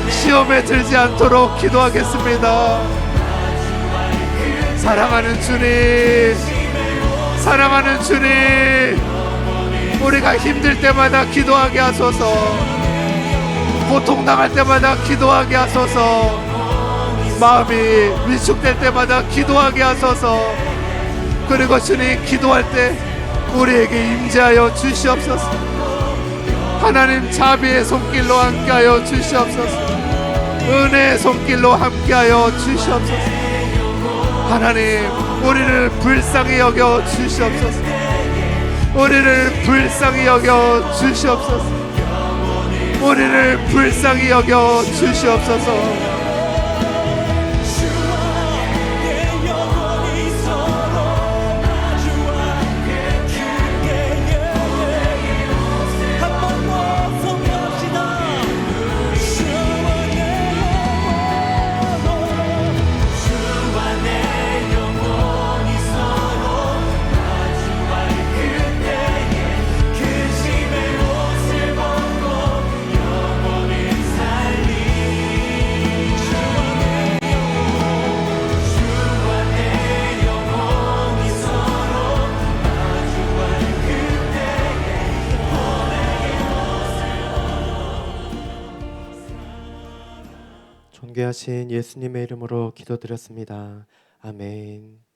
시험에 들지 않도록 기도하겠습니다. 사랑하는 주님, 사랑하는 주님, 우리가 힘들 때마다 기도하게 하소서. 고통당할 때마다 기도하게 하소서. 마음이 위축될 때마다 기도하게 하소서. 그리고 주님, 기도할 때 우리에게 임재하여 주시옵소서. 하나님 자비의 손길로 함께하여 주시옵소서. 은혜의 손길로 함께하여 주시옵소서. 하나님, 우리를 불쌍히 여겨 주시옵소서. 우리를 불쌍히 여겨 주시옵소서. 우리를 불쌍히 여겨 주시옵소서. 존귀하신 예수님의 이름으로 기도드렸습니다. 아멘.